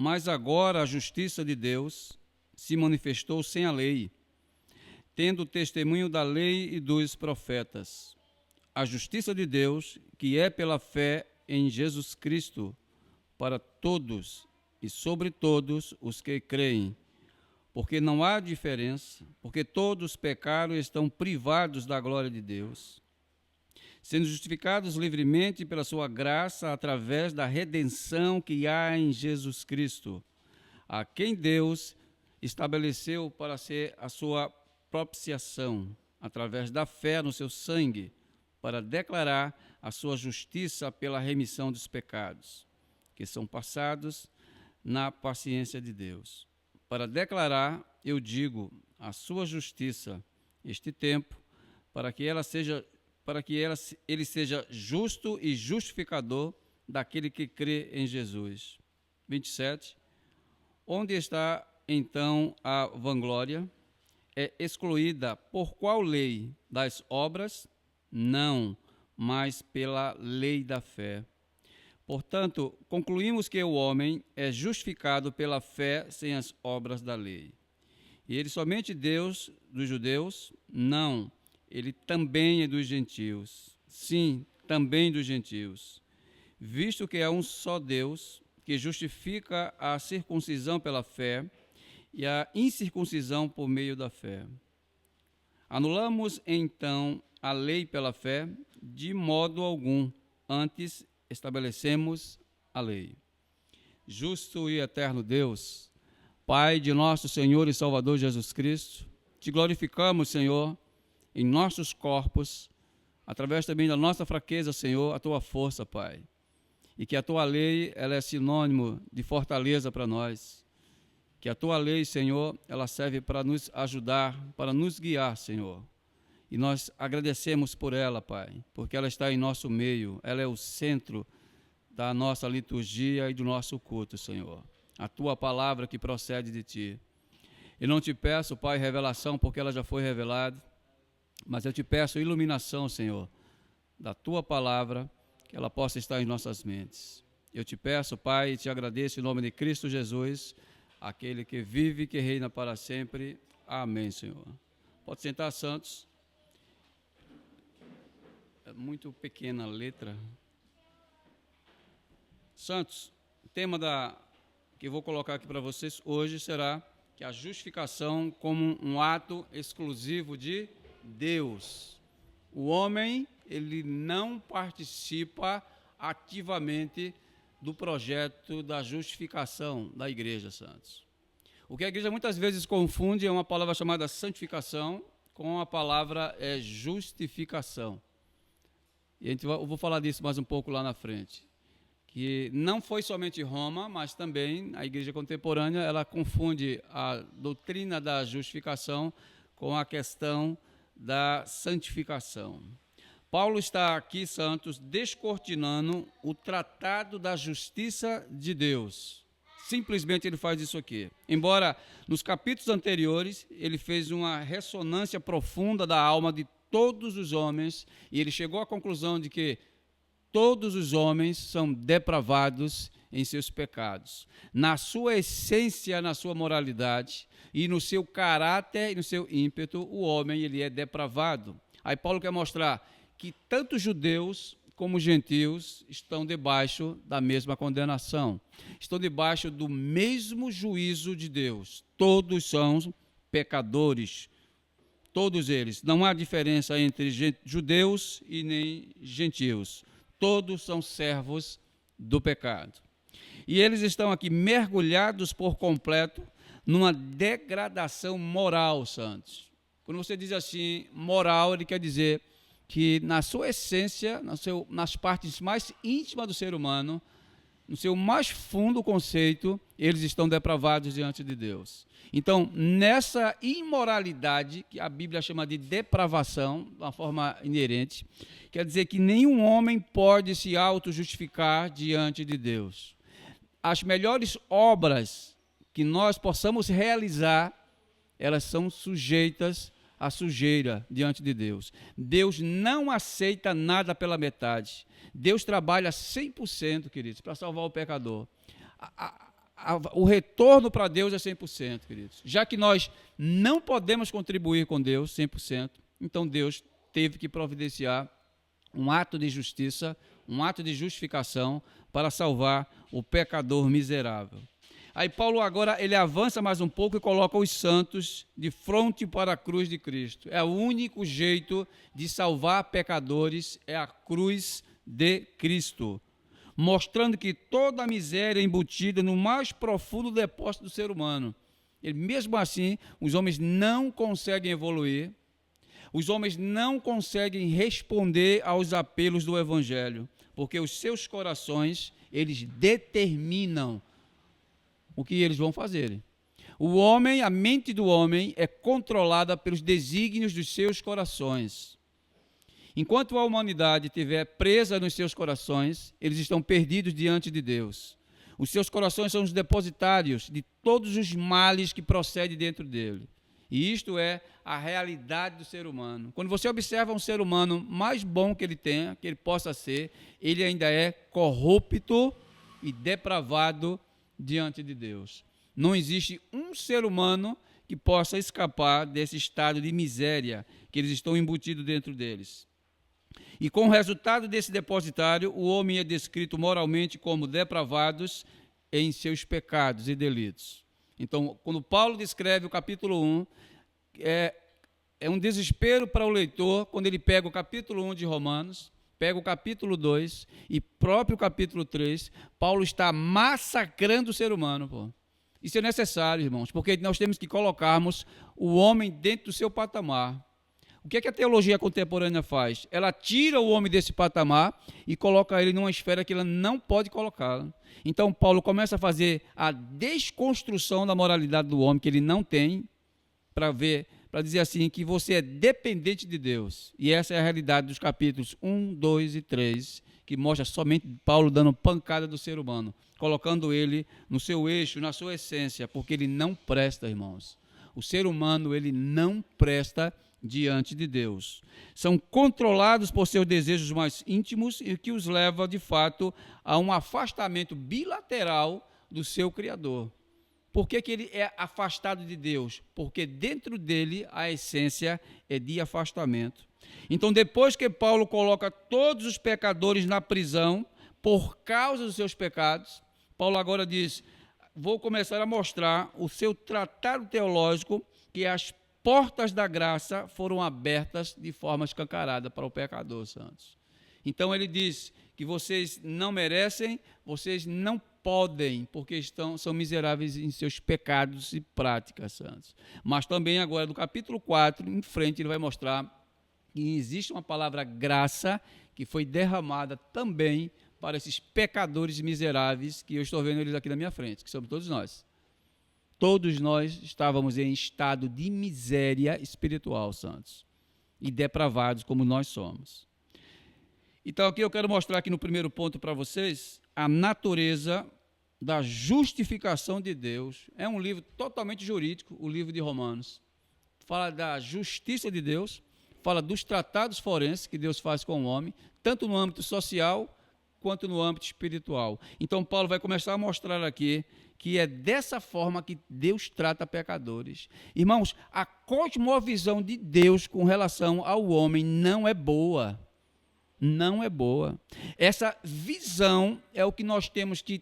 Mas agora a justiça de Deus se manifestou sem a lei, tendo testemunho da lei e dos profetas. A justiça de Deus, que é pela fé em Jesus Cristo, para todos e sobre todos os que creem, porque não há diferença, porque todos pecaram e estão privados da glória de Deus, sendo justificados livremente pela sua graça através da redenção que há em Jesus Cristo, a quem Deus estabeleceu para ser a sua propiciação, através da fé no seu sangue, para declarar a sua justiça pela remissão dos pecados, que são passados na paciência de Deus. Para declarar, eu digo, a sua justiça, este tempo, para que ele seja justo e justificador daquele que crê em Jesus. 27. Onde está, então, a vanglória? É excluída por qual lei? Das obras? Não, mas pela lei da fé. Portanto, concluímos que o homem é justificado pela fé sem as obras da lei. E ele somente Deus dos judeus? Não, ele também é dos gentios. Sim, também dos gentios. Visto que é um só Deus, que justifica a circuncisão pela fé e a incircuncisão por meio da fé. Anulamos, então, a lei pela fé? De modo algum. Antes, estabelecemos a lei. Justo e eterno Deus, Pai de nosso Senhor e Salvador Jesus Cristo, te glorificamos, Senhor, em nossos corpos, através também da nossa fraqueza, Senhor, a tua força, Pai. E que a tua lei, ela é sinônimo de fortaleza para nós. Que a tua lei, Senhor, ela serve para nos ajudar, para nos guiar, Senhor. E nós agradecemos por ela, Pai, porque ela está em nosso meio, ela é o centro da nossa liturgia e do nosso culto, Senhor. A tua palavra que procede de ti. Eu não te peço, Pai, revelação, porque ela já foi revelada, mas eu te peço iluminação, Senhor, da tua palavra, que ela possa estar em nossas mentes. Eu te peço, Pai, e te agradeço em nome de Cristo Jesus, aquele que vive e que reina para sempre. Amém, Senhor. Pode sentar, santos. É muito pequena a letra. Santos, o tema que eu vou colocar aqui para vocês hoje será que a justificação como um ato exclusivo de Deus. O homem, ele não participa ativamente do projeto da justificação da igreja, santos. O que a igreja muitas vezes confunde é uma palavra chamada santificação com a palavra justificação. E eu vou falar disso mais um pouco lá na frente. Que não foi somente Roma, mas também a igreja contemporânea, ela confunde a doutrina da justificação com a questão da santificação. Paulo está aqui, santos, descortinando o tratado da justiça de Deus. Simplesmente ele faz isso aqui. Embora nos capítulos anteriores ele fez uma ressonância profunda da alma de todos os homens, e ele chegou à conclusão de que todos os homens são depravados em seus pecados. Na sua essência, na sua moralidade, e no seu caráter e no seu ímpeto, o homem ele é depravado. Aí Paulo quer mostrar que tanto judeus como gentios estão debaixo da mesma condenação. Estão debaixo do mesmo juízo de Deus. Todos são pecadores. Todos eles. Não há diferença entre judeus e nem gentios. Todos são servos do pecado. E eles estão aqui mergulhados por completo numa degradação moral, santos. Quando você diz assim, moral, ele quer dizer que na sua essência, nas partes mais íntimas do ser humano, no seu mais fundo conceito, eles estão depravados diante de Deus. Então, nessa imoralidade, que a Bíblia chama de depravação, de uma forma inerente, quer dizer que nenhum homem pode se auto-justificar diante de Deus. As melhores obras que nós possamos realizar, elas são sujeitas à sujeira diante de Deus. Deus não aceita nada pela metade. Deus trabalha 100%, queridos, para salvar o pecador. o retorno para Deus é 100%, queridos. Já que nós não podemos contribuir com Deus 100%, então Deus teve que providenciar um ato de justiça, um ato de justificação para salvar o pecador miserável. Aí Paulo agora ele avança mais um pouco e coloca os santos de frente para a cruz de Cristo. É o único jeito de salvar pecadores, é a cruz de Cristo, mostrando que toda a miséria é embutida no mais profundo depósito do ser humano. E mesmo assim, os homens não conseguem evoluir, os homens não conseguem responder aos apelos do Evangelho, porque os seus corações, eles determinam o que eles vão fazer. O homem, a mente do homem é controlada pelos desígnios dos seus corações. Enquanto a humanidade estiver presa nos seus corações, eles estão perdidos diante de Deus. Os seus corações são os depositários de todos os males que procedem dentro dele. E isto é a realidade do ser humano. Quando você observa um ser humano mais bom que ele tenha, que ele possa ser, ele ainda é corrupto e depravado diante de Deus. Não existe um ser humano que possa escapar desse estado de miséria que eles estão embutidos dentro deles. E com o resultado desse depositário, o homem é descrito moralmente como depravados em seus pecados e delitos. Então, quando Paulo descreve o capítulo 1, é um desespero para o leitor quando ele pega o capítulo 1 de Romanos, pega o capítulo 2 e próprio capítulo 3, Paulo está massacrando o ser humano. Pô. Isso é necessário, irmãos, porque nós temos que colocarmos o homem dentro do seu patamar. O que é que a teologia contemporânea faz? Ela tira o homem desse patamar e coloca ele numa esfera que ela não pode colocá-lo. Então, Paulo começa a fazer a desconstrução da moralidade do homem que ele não tem, para dizer assim, que você é dependente de Deus. E essa é a realidade dos capítulos 1, 2 e 3, que mostra somente Paulo dando pancada do ser humano, colocando ele no seu eixo, na sua essência, porque ele não presta, irmãos. O ser humano, ele não presta diante de Deus. São controlados por seus desejos mais íntimos e que os leva, de fato, a um afastamento bilateral do seu Criador. Por que ele é afastado de Deus? Porque dentro dele a essência é de afastamento. Então, depois que Paulo coloca todos os pecadores na prisão por causa dos seus pecados, Paulo agora diz, vou começar a mostrar o seu tratado teológico, que as portas da graça foram abertas de forma escancarada para o pecador, santos. Então ele diz que vocês não merecem, vocês não podem, porque são miseráveis em seus pecados e práticas, santos. Mas também agora, do capítulo 4, em frente, ele vai mostrar que existe uma palavra graça que foi derramada também para esses pecadores miseráveis que eu estou vendo eles aqui na minha frente, que somos todos nós. Todos nós estávamos em estado de miséria espiritual, santos, e depravados como nós somos. Então, aqui eu quero mostrar aqui no primeiro ponto para vocês a natureza da justificação de Deus. É um livro totalmente jurídico, o livro de Romanos. Fala da justiça de Deus, fala dos tratados forenses que Deus faz com o homem, tanto no âmbito social quanto no âmbito espiritual. Então, Paulo vai começar a mostrar aqui que é dessa forma que Deus trata pecadores. Irmãos, a cosmovisão de Deus com relação ao homem não é boa. Não é boa. Essa visão é o que nós temos que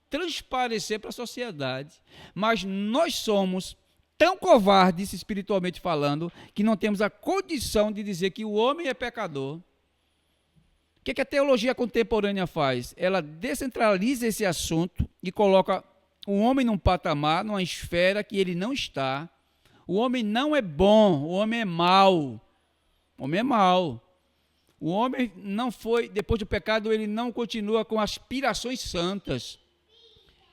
transparecer para a sociedade. Mas nós somos tão covardes, espiritualmente falando, que não temos a condição de dizer que o homem é pecador. O que a teologia contemporânea faz? Ela descentraliza esse assunto e coloca o homem num patamar, numa esfera que ele não está. O homem não é bom, o homem é mau. O homem é mau. O homem não foi, depois do pecado, ele não continua com aspirações santas.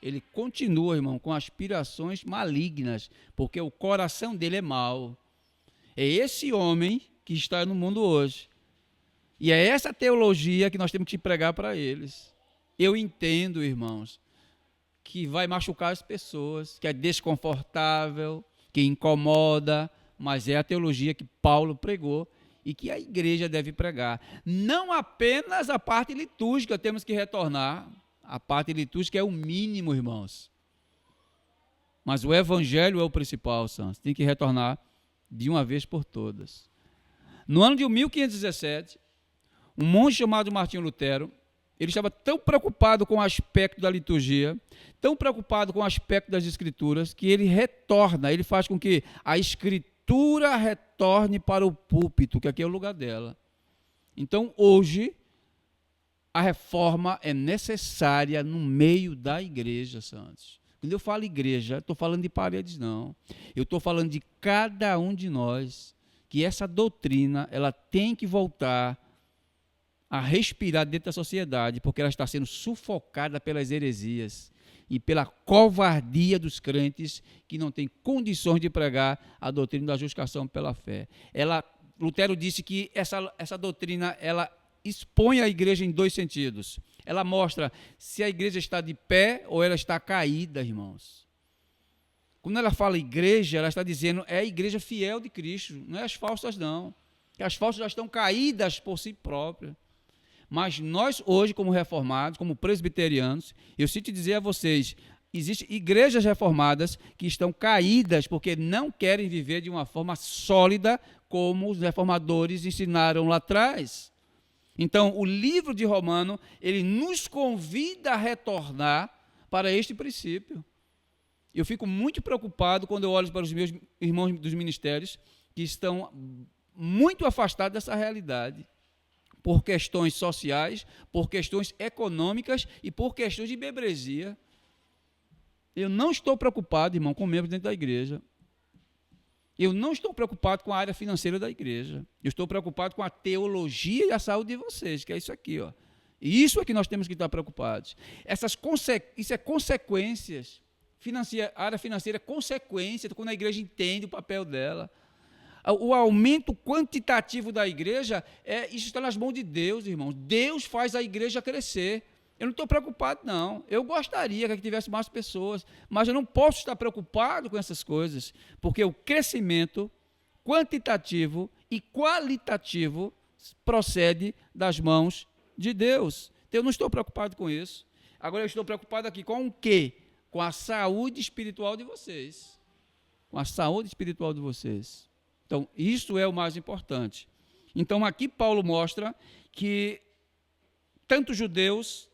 Ele continua, irmão, com aspirações malignas, porque o coração dele é mau. É esse homem que está no mundo hoje. E é essa teologia que nós temos que pregar para eles. Eu entendo, irmãos, que vai machucar as pessoas, que é desconfortável, que incomoda, mas é a teologia que Paulo pregou e que a igreja deve pregar. Não apenas a parte litúrgica temos que retornar. A parte litúrgica é o mínimo, irmãos. Mas o evangelho é o principal, Santos. Tem que retornar de uma vez por todas. No ano de 1517, um monge chamado Martinho Lutero, ele estava tão preocupado com o aspecto da liturgia, tão preocupado com o aspecto das escrituras, que ele retorna, ele faz com que a escritura retorne para o púlpito, que aqui é o lugar dela. Então, hoje, a reforma é necessária no meio da igreja, Santos. Quando eu falo igreja, estou falando de paredes, não. Eu estou falando de cada um de nós, que essa doutrina ela tem que voltar a respirar dentro da sociedade, porque ela está sendo sufocada pelas heresias e pela covardia dos crentes que não têm condições de pregar a doutrina da justificação pela fé. Lutero disse que essa doutrina ela expõe a igreja em dois sentidos. Ela mostra se a igreja está de pé ou ela está caída, irmãos. Quando ela fala igreja, ela está dizendo é a igreja fiel de Cristo, não é as falsas não. As falsas já estão caídas por si próprias. Mas nós hoje, como reformados, como presbiterianos, eu sinto dizer a vocês, existem igrejas reformadas que estão caídas porque não querem viver de uma forma sólida como os reformadores ensinaram lá atrás. Então, o livro de Romano, ele nos convida a retornar para este princípio. Eu fico muito preocupado quando eu olho para os meus irmãos dos ministérios que estão muito afastados dessa realidade, por questões sociais, por questões econômicas e por questões de membresia. Eu não estou preocupado, irmão, com membros dentro da igreja. Eu não estou preocupado com a área financeira da igreja. Eu estou preocupado com a teologia e a saúde de vocês, que é isso aqui, ó. E isso é que nós temos que estar preocupados. Isso é consequências. A área financeira é consequência quando a igreja entende o papel dela. O aumento quantitativo da igreja, isso está nas mãos de Deus, irmãos. Deus faz a igreja crescer. Eu não estou preocupado, não. Eu gostaria que tivesse mais pessoas, mas eu não posso estar preocupado com essas coisas, porque o crescimento quantitativo e qualitativo procede das mãos de Deus. Então, eu não estou preocupado com isso. Agora, eu estou preocupado aqui com o quê? Com a saúde espiritual de vocês. Com a saúde espiritual de vocês. Então, isso é o mais importante. Então, aqui Paulo mostra que tanto judeus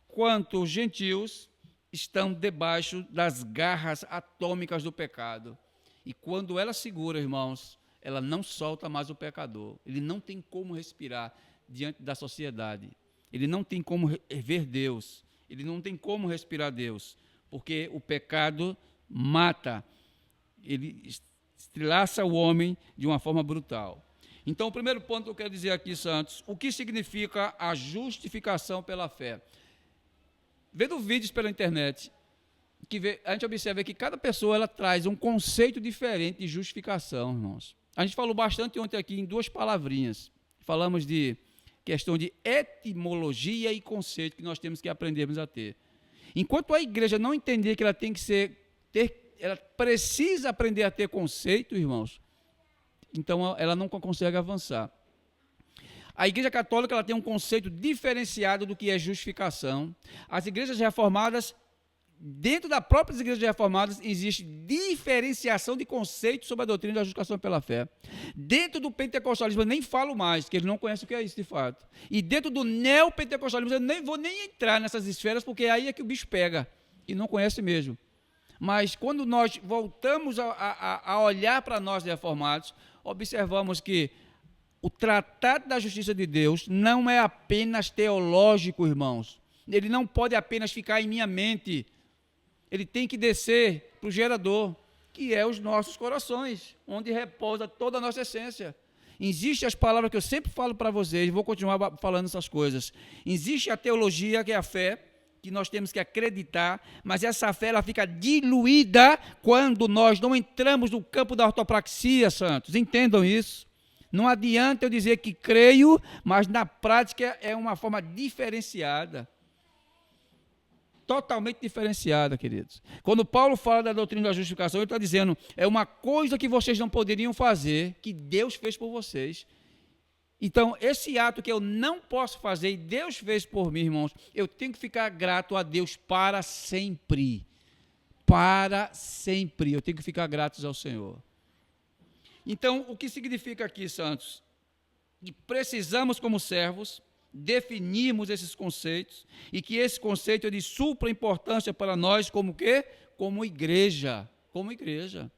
quanto gentios estão debaixo das garras atômicas do pecado. E quando ela segura, irmãos, ela não solta mais o pecador. Ele não tem como respirar diante da sociedade. Ele não tem como ver Deus. Ele não tem como respirar Deus. Porque o pecado mata. Ele estrilaça o homem de uma forma brutal. Então, o primeiro ponto que eu quero dizer aqui, Santos, o que significa a justificação pela fé? Vendo vídeos pela internet, a gente observa que cada pessoa ela traz um conceito diferente de justificação, irmãos. A gente falou bastante ontem aqui em duas palavrinhas. Falamos de questão de etimologia e conceito que nós temos que aprendermos a ter. Enquanto a igreja não entender que ela tem que ela precisa aprender a ter conceito, irmãos, então ela não consegue avançar. A Igreja Católica ela tem um conceito diferenciado do que é justificação. As igrejas reformadas, dentro das próprias igrejas reformadas, existe diferenciação de conceitos sobre a doutrina da justificação pela fé. Dentro do pentecostalismo, eu nem falo mais, que eles não conhecem o que é isso de fato. E dentro do neopentecostalismo, eu nem vou entrar nessas esferas, porque aí é que o bicho pega, e não conhece mesmo. Mas quando nós voltamos a olhar para nós reformados, observamos que o tratado da justiça de Deus não é apenas teológico, irmãos. Ele não pode apenas ficar em minha mente. Ele tem que descer para o gerador, que é os nossos corações, onde repousa toda a nossa essência. Existem as palavras que eu sempre falo para vocês, vou continuar falando essas coisas. Existe a teologia, que é a fé, que nós temos que acreditar, mas essa fé ela fica diluída quando nós não entramos no campo da ortopraxia, santos. Entendam isso. Não adianta eu dizer que creio, mas na prática é uma forma diferenciada. Totalmente diferenciada, queridos. Quando Paulo fala da doutrina da justificação, ele está dizendo, é uma coisa que vocês não poderiam fazer, que Deus fez por vocês. Então, esse ato que eu não posso fazer e Deus fez por mim, irmãos, eu tenho que ficar grato a Deus para sempre. para sempre. Eu tenho que ficar gratos ao Senhor. Então, o que significa aqui, santos? Que precisamos, como servos, definirmos esses conceitos e que esse conceito é de supra importância para nós como quê? Como igreja. Como igreja.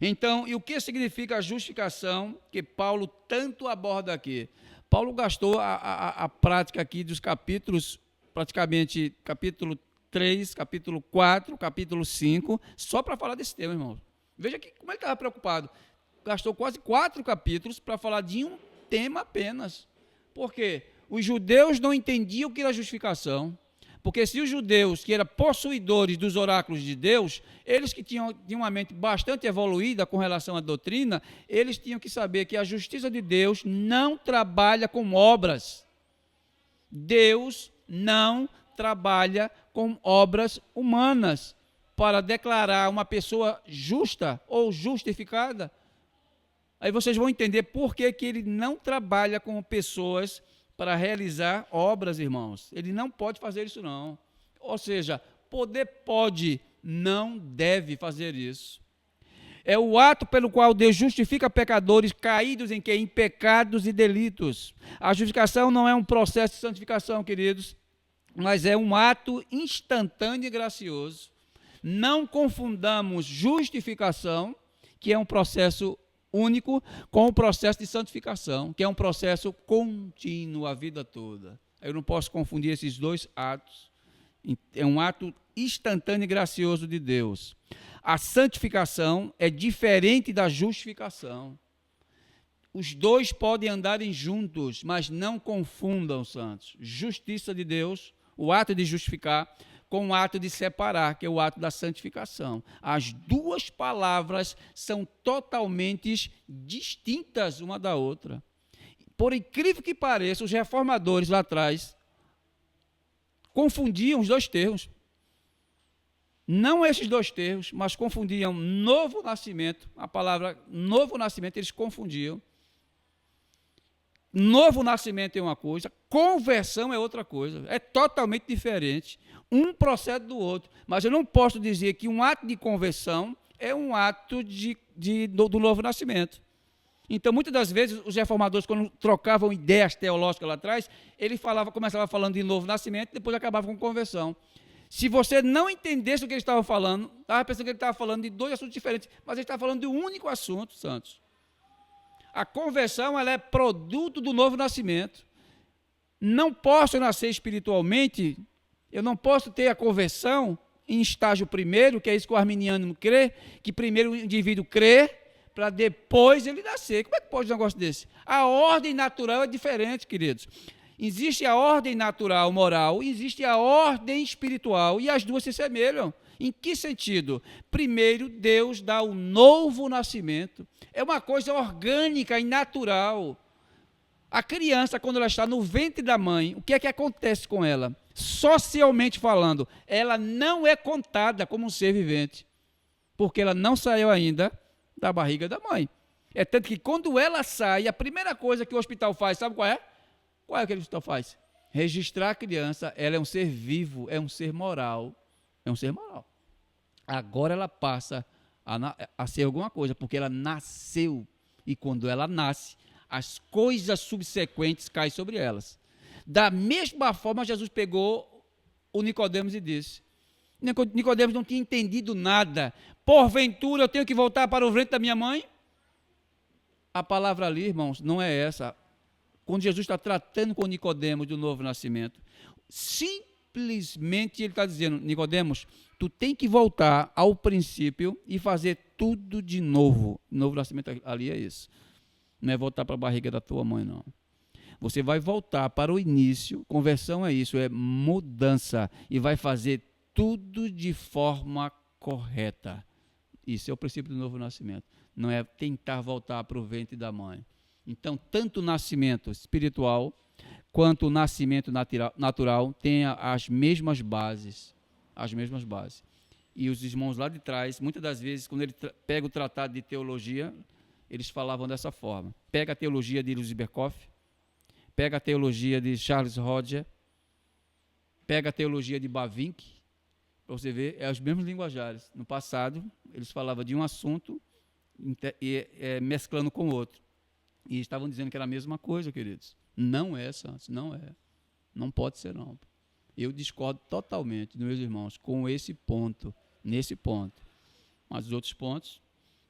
Então, e o que significa a justificação que Paulo tanto aborda aqui? Paulo gastou a prática aqui dos capítulos, praticamente capítulo 3, capítulo 4, capítulo 5, só para falar desse tema, irmão. Veja que, como ele estava preocupado. Gastou quase 4 capítulos para falar de um tema apenas. Por quê? Os judeus não entendiam o que era justificação. Porque se os judeus, que eram possuidores dos oráculos de Deus, eles que tinham uma mente bastante evoluída com relação à doutrina, eles tinham que saber que a justiça de Deus não trabalha com obras. Deus não trabalha com obras humanas para declarar uma pessoa justa ou justificada. Aí vocês vão entender por que ele não trabalha com pessoas para realizar obras, irmãos. Ele não pode fazer isso, não. Ou seja, poder pode, não deve fazer isso. É o ato pelo qual Deus justifica pecadores caídos em quê? Em pecados e delitos. A justificação não é um processo de santificação, queridos, mas é um ato instantâneo e gracioso. Não confundamos justificação, que é um processo único, com o processo de santificação, que é um processo contínuo a vida toda. Eu não posso confundir esses dois atos. É um ato instantâneo e gracioso de Deus. A santificação é diferente da justificação. Os dois podem andarem juntos, mas não confundam, santos. Justiça de Deus, o ato de justificar, com o ato de separar, que é o ato da santificação. As duas palavras são totalmente distintas uma da outra. Por incrível que pareça, os reformadores lá atrás confundiam os dois termos. Não esses dois termos, mas confundiam novo nascimento, a palavra novo nascimento, eles confundiam. Novo nascimento é uma coisa, conversão é outra coisa, é totalmente diferente. Um procede do outro, mas eu não posso dizer que um ato de conversão é um ato do novo nascimento. Então, muitas das vezes, os reformadores, quando trocavam ideias teológicas lá atrás, ele começava falando de novo nascimento, depois acabava com conversão. Se você não entendesse o que ele estava falando, estava pensando que ele estava falando de dois assuntos diferentes, mas ele estava falando de um único assunto, santos. A conversão, ela é produto do novo nascimento. Não posso nascer espiritualmente, eu não posso ter a conversão em estágio primeiro, que é isso que o arminiano crê, que primeiro o indivíduo crê, para depois ele nascer. Como é que pode um negócio desse? A ordem natural é diferente, queridos. Existe a ordem natural moral, existe a ordem espiritual, e as duas se semelham. Em que sentido? Primeiro, Deus dá o novo nascimento. É uma coisa orgânica e natural. A criança, quando ela está no ventre da mãe, o que é que acontece com ela? Socialmente falando, ela não é contada como um ser vivente, porque ela não saiu ainda da barriga da mãe. É tanto que quando ela sai, a primeira coisa que o hospital faz, sabe qual é? Qual é que o hospital faz? Registrar a criança, ela é um ser vivo, é um ser moral. É um ser moral. Agora ela passa a ser alguma coisa, porque ela nasceu. E quando ela nasce, as coisas subsequentes caem sobre elas. Da mesma forma, Jesus pegou o Nicodemos e disse: Nicodemos não tinha entendido nada. Porventura eu tenho que voltar para o ventre da minha mãe? A palavra ali, irmãos, não é essa. Quando Jesus está tratando com Nicodemos do novo nascimento, simplesmente ele está dizendo: Nicodemos, tu tem que voltar ao princípio e fazer tudo de novo. Novo nascimento ali é isso. Não é voltar para a barriga da tua mãe, não. Você vai voltar para o início. Conversão é isso, é mudança. E vai fazer tudo de forma correta. Isso é o princípio do novo nascimento. Não é tentar voltar para o ventre da mãe. Então, tanto o nascimento espiritual quanto o nascimento natural têm as mesmas bases. As mesmas bases. E os irmãos lá de trás, muitas das vezes, quando ele pega o tratado de teologia, eles falavam dessa forma. Pega a teologia de Luiz Berkoff, pega a teologia de Charles Roger, pega a teologia de Bavinck, Para você ver, é os mesmos linguajares. No passado, eles falavam de um assunto mesclando com outro. E estavam dizendo que era a mesma coisa, queridos. Não é, santos, não é. Não pode ser, não. Eu discordo totalmente, meus irmãos, com esse ponto, nesse ponto. Mas os outros pontos,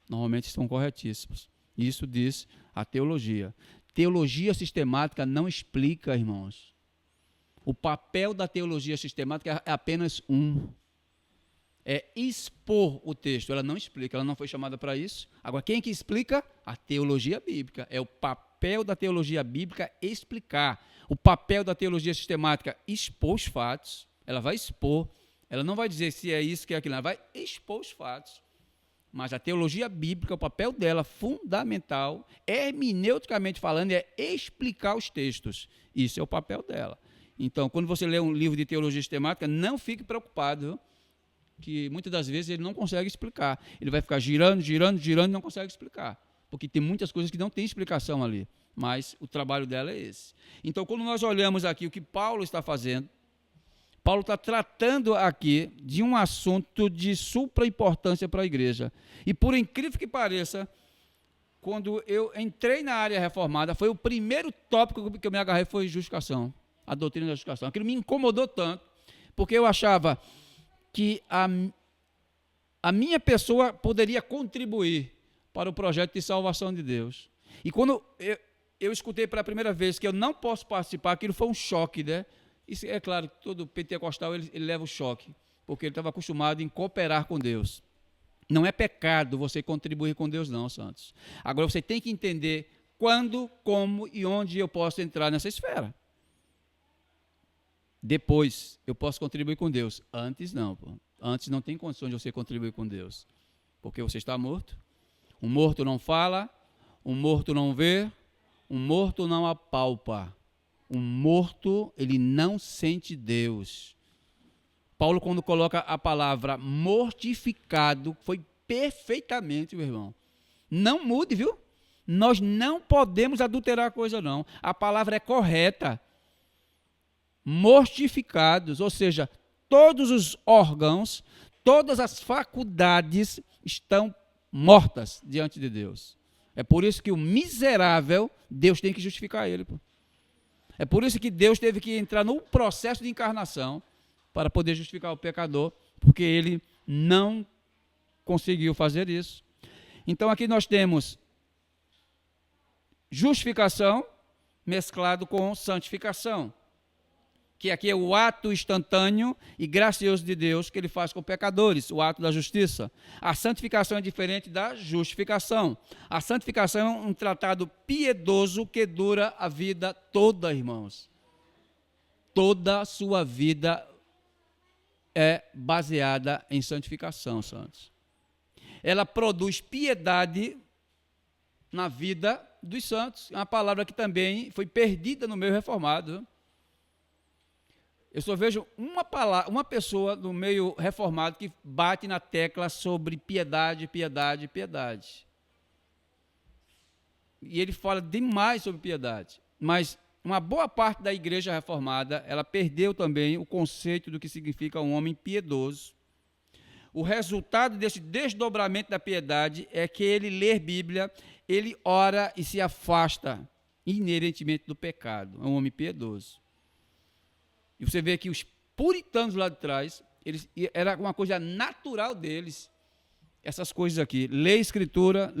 normalmente, estão corretíssimos. Isso diz a teologia. Teologia sistemática não explica, irmãos. O papel da teologia sistemática é apenas um. É expor o texto. Ela não explica, ela não foi chamada para isso. Agora, quem que explica? A teologia bíblica. É o papel da teologia bíblica explicar. O papel da teologia sistemática, expor os fatos. Ela vai expor. Ela não vai dizer se é isso, que é aquilo. Ela vai expor os fatos. Mas a teologia bíblica, o papel dela, fundamental, hermeneuticamente falando, é explicar os textos. Isso é o papel dela. Então, quando você lê um livro de teologia sistemática, não fique preocupado, viu? Que muitas das vezes ele não consegue explicar. Ele vai ficar girando e não consegue explicar. Porque tem muitas coisas que não tem explicação ali. Mas o trabalho dela é esse. Então, quando nós olhamos aqui o que Paulo está fazendo, Paulo está tratando aqui de um assunto de supra importância para a igreja. E por incrível que pareça, quando eu entrei na área reformada, foi o primeiro tópico que eu me agarrei, foi justificação, a doutrina da justificação. Aquilo me incomodou tanto, porque eu achava que a minha pessoa poderia contribuir para o projeto de salvação de Deus. E quando eu escutei pela primeira vez que eu não posso participar, aquilo foi um choque, né? Isso é claro, todo pentecostal ele leva o choque, porque ele estava acostumado em cooperar com Deus. Não é pecado você contribuir com Deus, não, santos. Agora você tem que entender quando, como e onde eu posso entrar nessa esfera. Depois eu posso contribuir com Deus. Antes não, pô. Antes não tem condições de você contribuir com Deus, porque você está morto. Um morto não fala, um morto não vê, um morto não apalpa. Um morto, ele não sente Deus. Paulo, quando coloca a palavra mortificado, foi perfeitamente, meu irmão. Não mude, viu? Nós não podemos adulterar a coisa, não. A palavra é correta. Mortificados, ou seja, todos os órgãos, todas as faculdades estão mortas diante de Deus. É por isso que o miserável, Deus tem que justificar ele, pô. É por isso que Deus teve que entrar no processo de encarnação para poder justificar o pecador, porque ele não conseguiu fazer isso. Então aqui nós temos justificação mesclado com santificação, que aqui é o ato instantâneo e gracioso de Deus que ele faz com pecadores, o ato da justiça. A santificação é diferente da justificação. A santificação é um tratado piedoso que dura a vida toda, irmãos. Toda a sua vida é baseada em santificação, santos. Ela produz piedade na vida dos santos. É uma palavra que também foi perdida no meio reformado. Eu só vejo uma pessoa no meio reformado que bate na tecla sobre piedade, piedade, piedade. E ele fala demais sobre piedade. Mas uma boa parte da igreja reformada, ela perdeu também o conceito do que significa um homem piedoso. O resultado desse desdobramento da piedade é que ele lê Bíblia, ele ora e se afasta inerentemente do pecado. É um homem piedoso. E você vê que os puritanos lá de trás, era uma coisa natural deles, essas coisas aqui, ler escritura,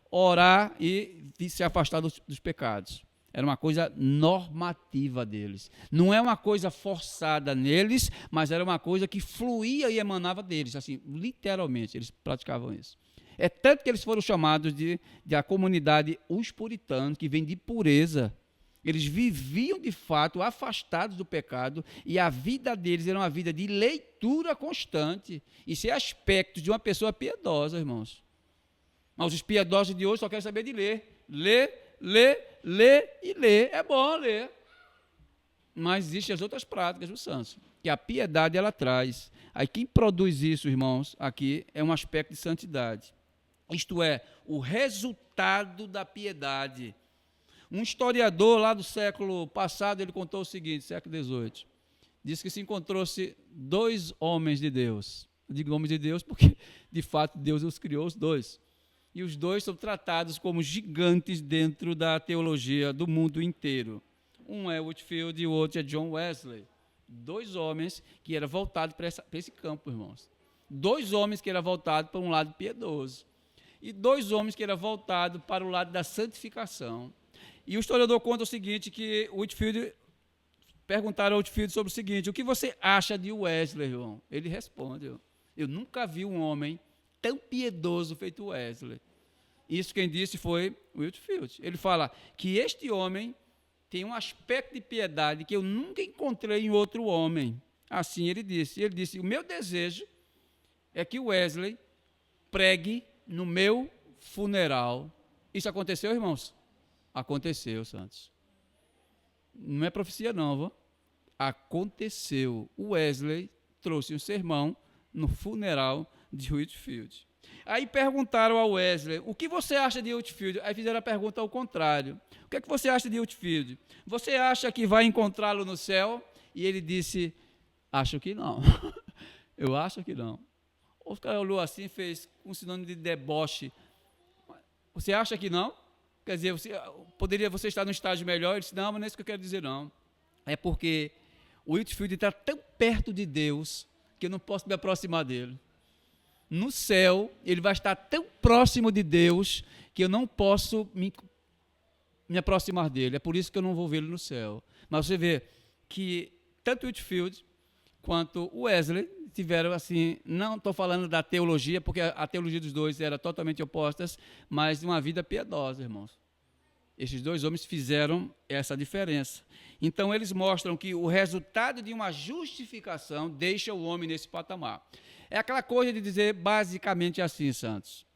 orar e se afastar dos pecados. Era uma coisa normativa deles. Não é uma coisa forçada neles, mas era uma coisa que fluía e emanava deles, assim, literalmente, eles praticavam isso. É tanto que eles foram chamados de a comunidade, os puritanos, que vem de pureza. Eles viviam, de fato, afastados do pecado e a vida deles era uma vida de leitura constante. Isso é aspecto de uma pessoa piedosa, irmãos. Mas os piedosos de hoje só querem saber de ler. Ler e ler. É bom ler. Mas existem as outras práticas do santos, que a piedade ela traz. Aí quem produz isso, irmãos, aqui é um aspecto de santidade. Isto é, o resultado da piedade. Um historiador lá do século passado, ele contou o seguinte, século XVIII, diz que se encontrou-se 2 homens de Deus. Eu digo homens de Deus porque, de fato, Deus os criou os 2. E os 2 são tratados como gigantes dentro da teologia do mundo inteiro. Um é Whitefield e o outro é John Wesley. 2 homens que eram voltados para esse campo, irmãos. 2 homens que eram voltados para um lado piedoso. E 2 homens que eram voltados para o lado da santificação. E o historiador conta o seguinte, que Whitefield, perguntaram ao Whitefield sobre o seguinte: o que você acha de Wesley, irmão? Ele responde: eu nunca vi um homem tão piedoso feito Wesley. Isso quem disse foi Whitefield. Ele fala que este homem tem um aspecto de piedade que eu nunca encontrei em outro homem. Assim ele disse. Ele disse: o meu desejo é que Wesley pregue no meu funeral. Isso aconteceu, irmãos? Aconteceu, santos. Não é profecia não, viu? Aconteceu. O Wesley trouxe um sermão no funeral de Whitefield. Aí perguntaram ao Wesley: o que você acha de Whitefield? Aí fizeram a pergunta ao contrário: o que é que você acha de Whitefield? Você acha que vai encontrá-lo no céu? E ele disse: acho que não. Eu acho que não. O cara olhou assim e fez um sinônimo de deboche. Você acha que não? Quer dizer, você estar num estágio melhor? Ele disse: não, mas não é isso que eu quero dizer, não. É porque o Whitefield está tão perto de Deus que eu não posso me aproximar dele. No céu, ele vai estar tão próximo de Deus que eu não posso me aproximar dele. É por isso que eu não vou vê-lo no céu. Mas você vê que tanto Whitefield quanto Wesley tiveram assim, não estou falando da teologia, porque a teologia dos 2 era totalmente opostas, mas uma vida piedosa, irmãos. Esses 2 homens fizeram essa diferença. Então, eles mostram que o resultado de uma justificação deixa o homem nesse patamar. É aquela coisa de dizer basicamente assim, santos: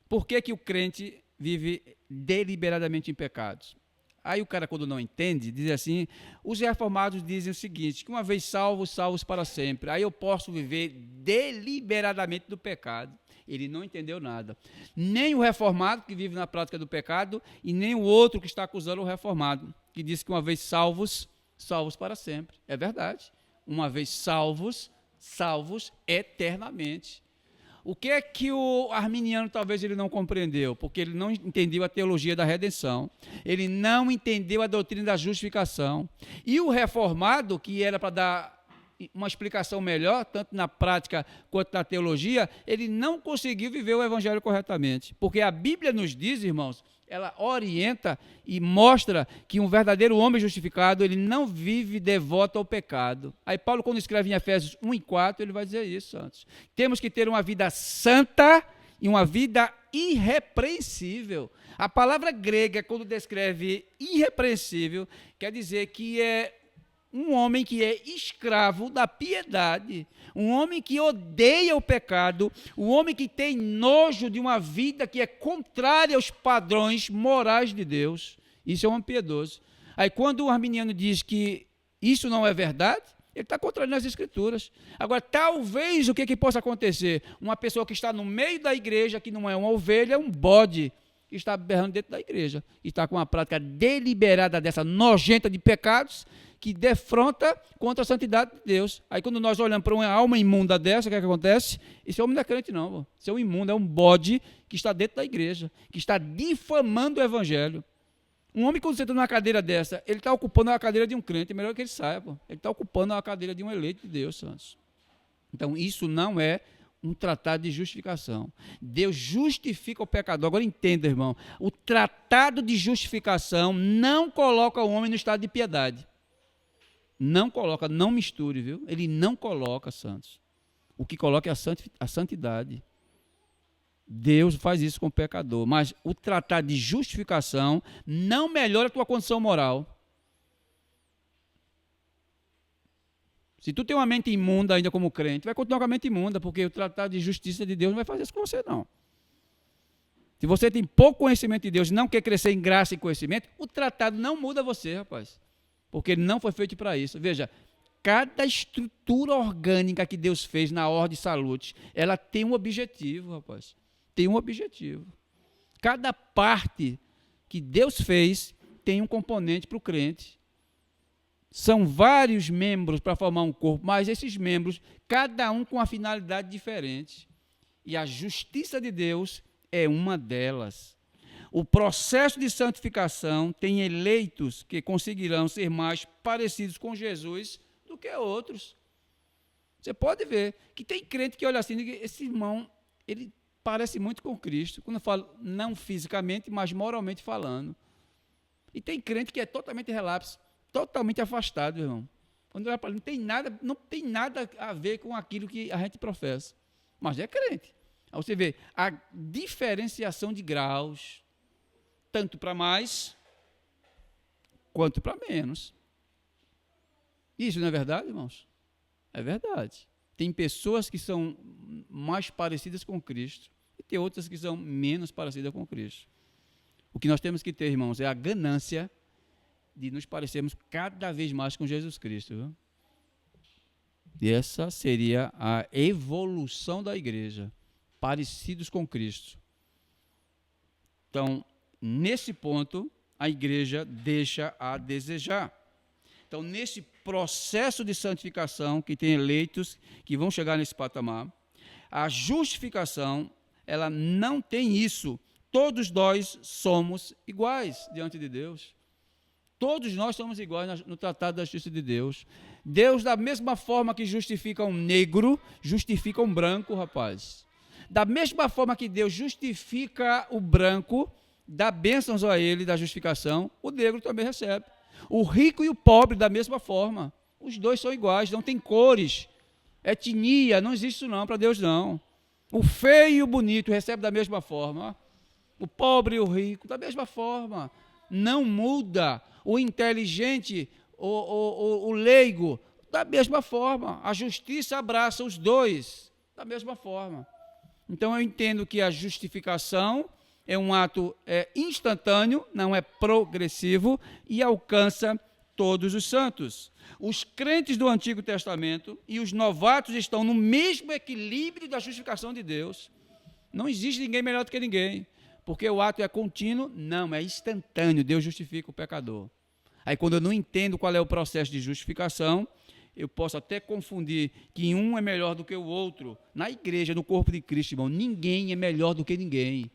por que o crente vive deliberadamente em pecados? Aí o cara, quando não entende, diz assim: os reformados dizem o seguinte, que uma vez salvos, salvos para sempre. Aí eu posso viver deliberadamente do pecado. Ele não entendeu nada. Nem o reformado, que vive na prática do pecado, e nem o outro que está acusando o reformado, que diz que uma vez salvos, salvos para sempre. É verdade. Uma vez salvos, salvos eternamente. O que é que o arminiano talvez ele não compreendeu? Porque ele não entendeu a teologia da redenção. Ele não entendeu a doutrina da justificação. E o reformado, que era para dar uma explicação melhor, tanto na prática quanto na teologia, ele não conseguiu viver o evangelho corretamente. Porque a Bíblia nos diz, irmãos, ela orienta e mostra que um verdadeiro homem justificado, ele não vive devoto ao pecado. Aí Paulo, quando escreve em Efésios 1:4, ele vai dizer isso, santos. Temos que ter uma vida santa e uma vida irrepreensível. A palavra grega, quando descreve irrepreensível, quer dizer que é um homem que é escravo da piedade, um homem que odeia o pecado, um homem que tem nojo de uma vida que é contrária aos padrões morais de Deus. Isso é um homem piedoso. Aí quando o arminiano diz que isso não é verdade, ele está contrariando as Escrituras. Agora, talvez o que possa acontecer? Uma pessoa que está no meio da igreja, que não é uma ovelha, é um bode, que está berrando dentro da igreja, e está com uma prática deliberada dessa nojenta de pecados, que defronta contra a santidade de Deus. Aí quando nós olhamos para uma alma imunda dessa, o que acontece? Esse homem não é crente não, pô. Esse é um imundo, é um bode que está dentro da igreja, que está difamando o evangelho. Um homem, quando senta numa cadeira dessa, ele está ocupando a cadeira de um crente, é melhor que ele saia, pô. Ele está ocupando a cadeira de um eleito de Deus, santos. Então isso não é um tratado de justificação. Deus justifica o pecador. Agora entenda, irmão, o tratado de justificação não coloca o homem no estado de piedade. Não coloca, não misture, viu? Ele não coloca, santos. O que coloca é a santidade. Deus faz isso com o pecador. Mas o tratado de justificação não melhora a tua condição moral. Se tu tem uma mente imunda ainda como crente, vai continuar com a mente imunda, porque o tratado de justiça de Deus não vai fazer isso com você, não. Se você tem pouco conhecimento de Deus e não quer crescer em graça e conhecimento, o tratado não muda você, rapaz. Porque ele não foi feito para isso. Veja, cada estrutura orgânica que Deus fez na ordem salute, ela tem um objetivo, rapaz. Tem um objetivo. Cada parte que Deus fez tem um componente para o crente. São vários membros para formar um corpo, mas esses membros, cada um com uma finalidade diferente. E a justiça de Deus é uma delas. O processo de santificação tem eleitos que conseguirão ser mais parecidos com Jesus do que outros. Você pode ver que tem crente que olha assim, esse irmão, ele parece muito com Cristo. Quando eu falo não fisicamente, mas moralmente falando. E tem crente que é totalmente relapso, totalmente afastado, irmão. Quando olha para ele, não tem nada a ver com aquilo que a gente professa. Mas é crente. Aí você vê a diferenciação de graus, tanto para mais quanto para menos. Isso não é verdade, irmãos? É verdade. Tem pessoas que são mais parecidas com Cristo e tem outras que são menos parecidas com Cristo. O que nós temos que ter, irmãos, é a ganância de nos parecermos cada vez mais com Jesus Cristo. Viu? E essa seria a evolução da igreja, parecidos com Cristo. Então, nesse ponto, a igreja deixa a desejar. Então, nesse processo de santificação, que tem eleitos que vão chegar nesse patamar, a justificação, ela não tem isso. Todos nós somos iguais diante de Deus. Todos nós somos iguais no tratado da justiça de Deus. Deus, da mesma forma que justifica um negro, justifica um branco, rapaz. Da mesma forma que Deus justifica o branco, dá bênçãos a ele da justificação, o negro também recebe. O rico e o pobre, da mesma forma. Os dois são iguais, não tem cores, etnia, não existe isso não, para Deus não. O feio e o bonito recebem da mesma forma. O pobre e o rico, da mesma forma. Não muda. O inteligente, o leigo, da mesma forma. A justiça abraça os dois, da mesma forma. Então eu entendo que a justificação é um ato instantâneo, não é progressivo e alcança todos os santos. Os crentes do Antigo Testamento e os novatos estão no mesmo equilíbrio da justificação de Deus. Não existe ninguém melhor do que ninguém, porque o ato é contínuo, não, é instantâneo, Deus justifica o pecador. Aí quando eu não entendo qual é o processo de justificação, eu posso até confundir que um é melhor do que o outro. Na igreja, no corpo de Cristo, irmão, ninguém é melhor do que ninguém.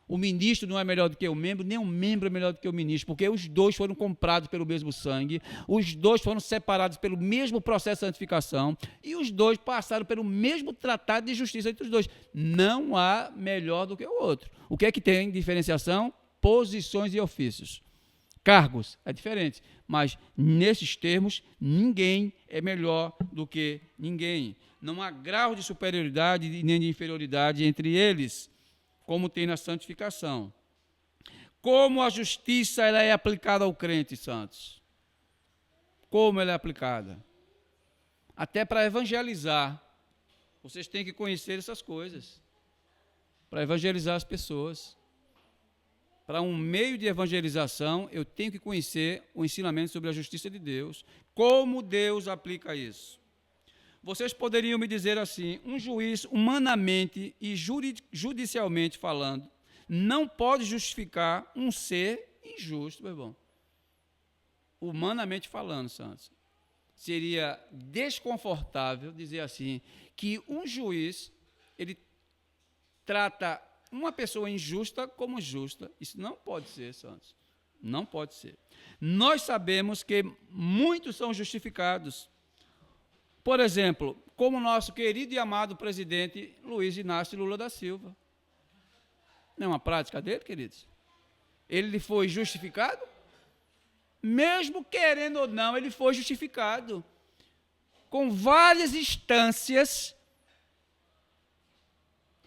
O ministro não é melhor do que o membro, nem o membro é melhor do que o ministro, porque os dois foram comprados pelo mesmo sangue, os dois foram separados pelo mesmo processo de santificação e os dois passaram pelo mesmo tratado de justiça entre os dois. Não há melhor do que o outro. O que é que tem diferenciação? Posições e ofícios. Cargos é diferente, mas nesses termos, ninguém é melhor do que ninguém. Não há grau de superioridade nem de inferioridade entre eles, como tem na santificação. Como a justiça ela é aplicada ao crente, santos? Como ela é aplicada? Até para evangelizar, vocês têm que conhecer essas coisas, para evangelizar as pessoas. Para um meio de evangelização, eu tenho que conhecer o ensinamento sobre a justiça de Deus. Como Deus aplica isso? Vocês poderiam me dizer assim, um juiz, humanamente e judicialmente falando, não pode justificar um ser injusto, meu irmão. Humanamente falando, santos. Seria desconfortável dizer assim, que um juiz, ele trata uma pessoa injusta como justa. Isso não pode ser, santos. Não pode ser. Nós sabemos que muitos são justificados. Por exemplo, como o nosso querido e amado presidente Luiz Inácio Lula da Silva. Não é uma prática dele, queridos? Ele foi justificado? Mesmo querendo ou não, ele foi justificado. Com várias instâncias,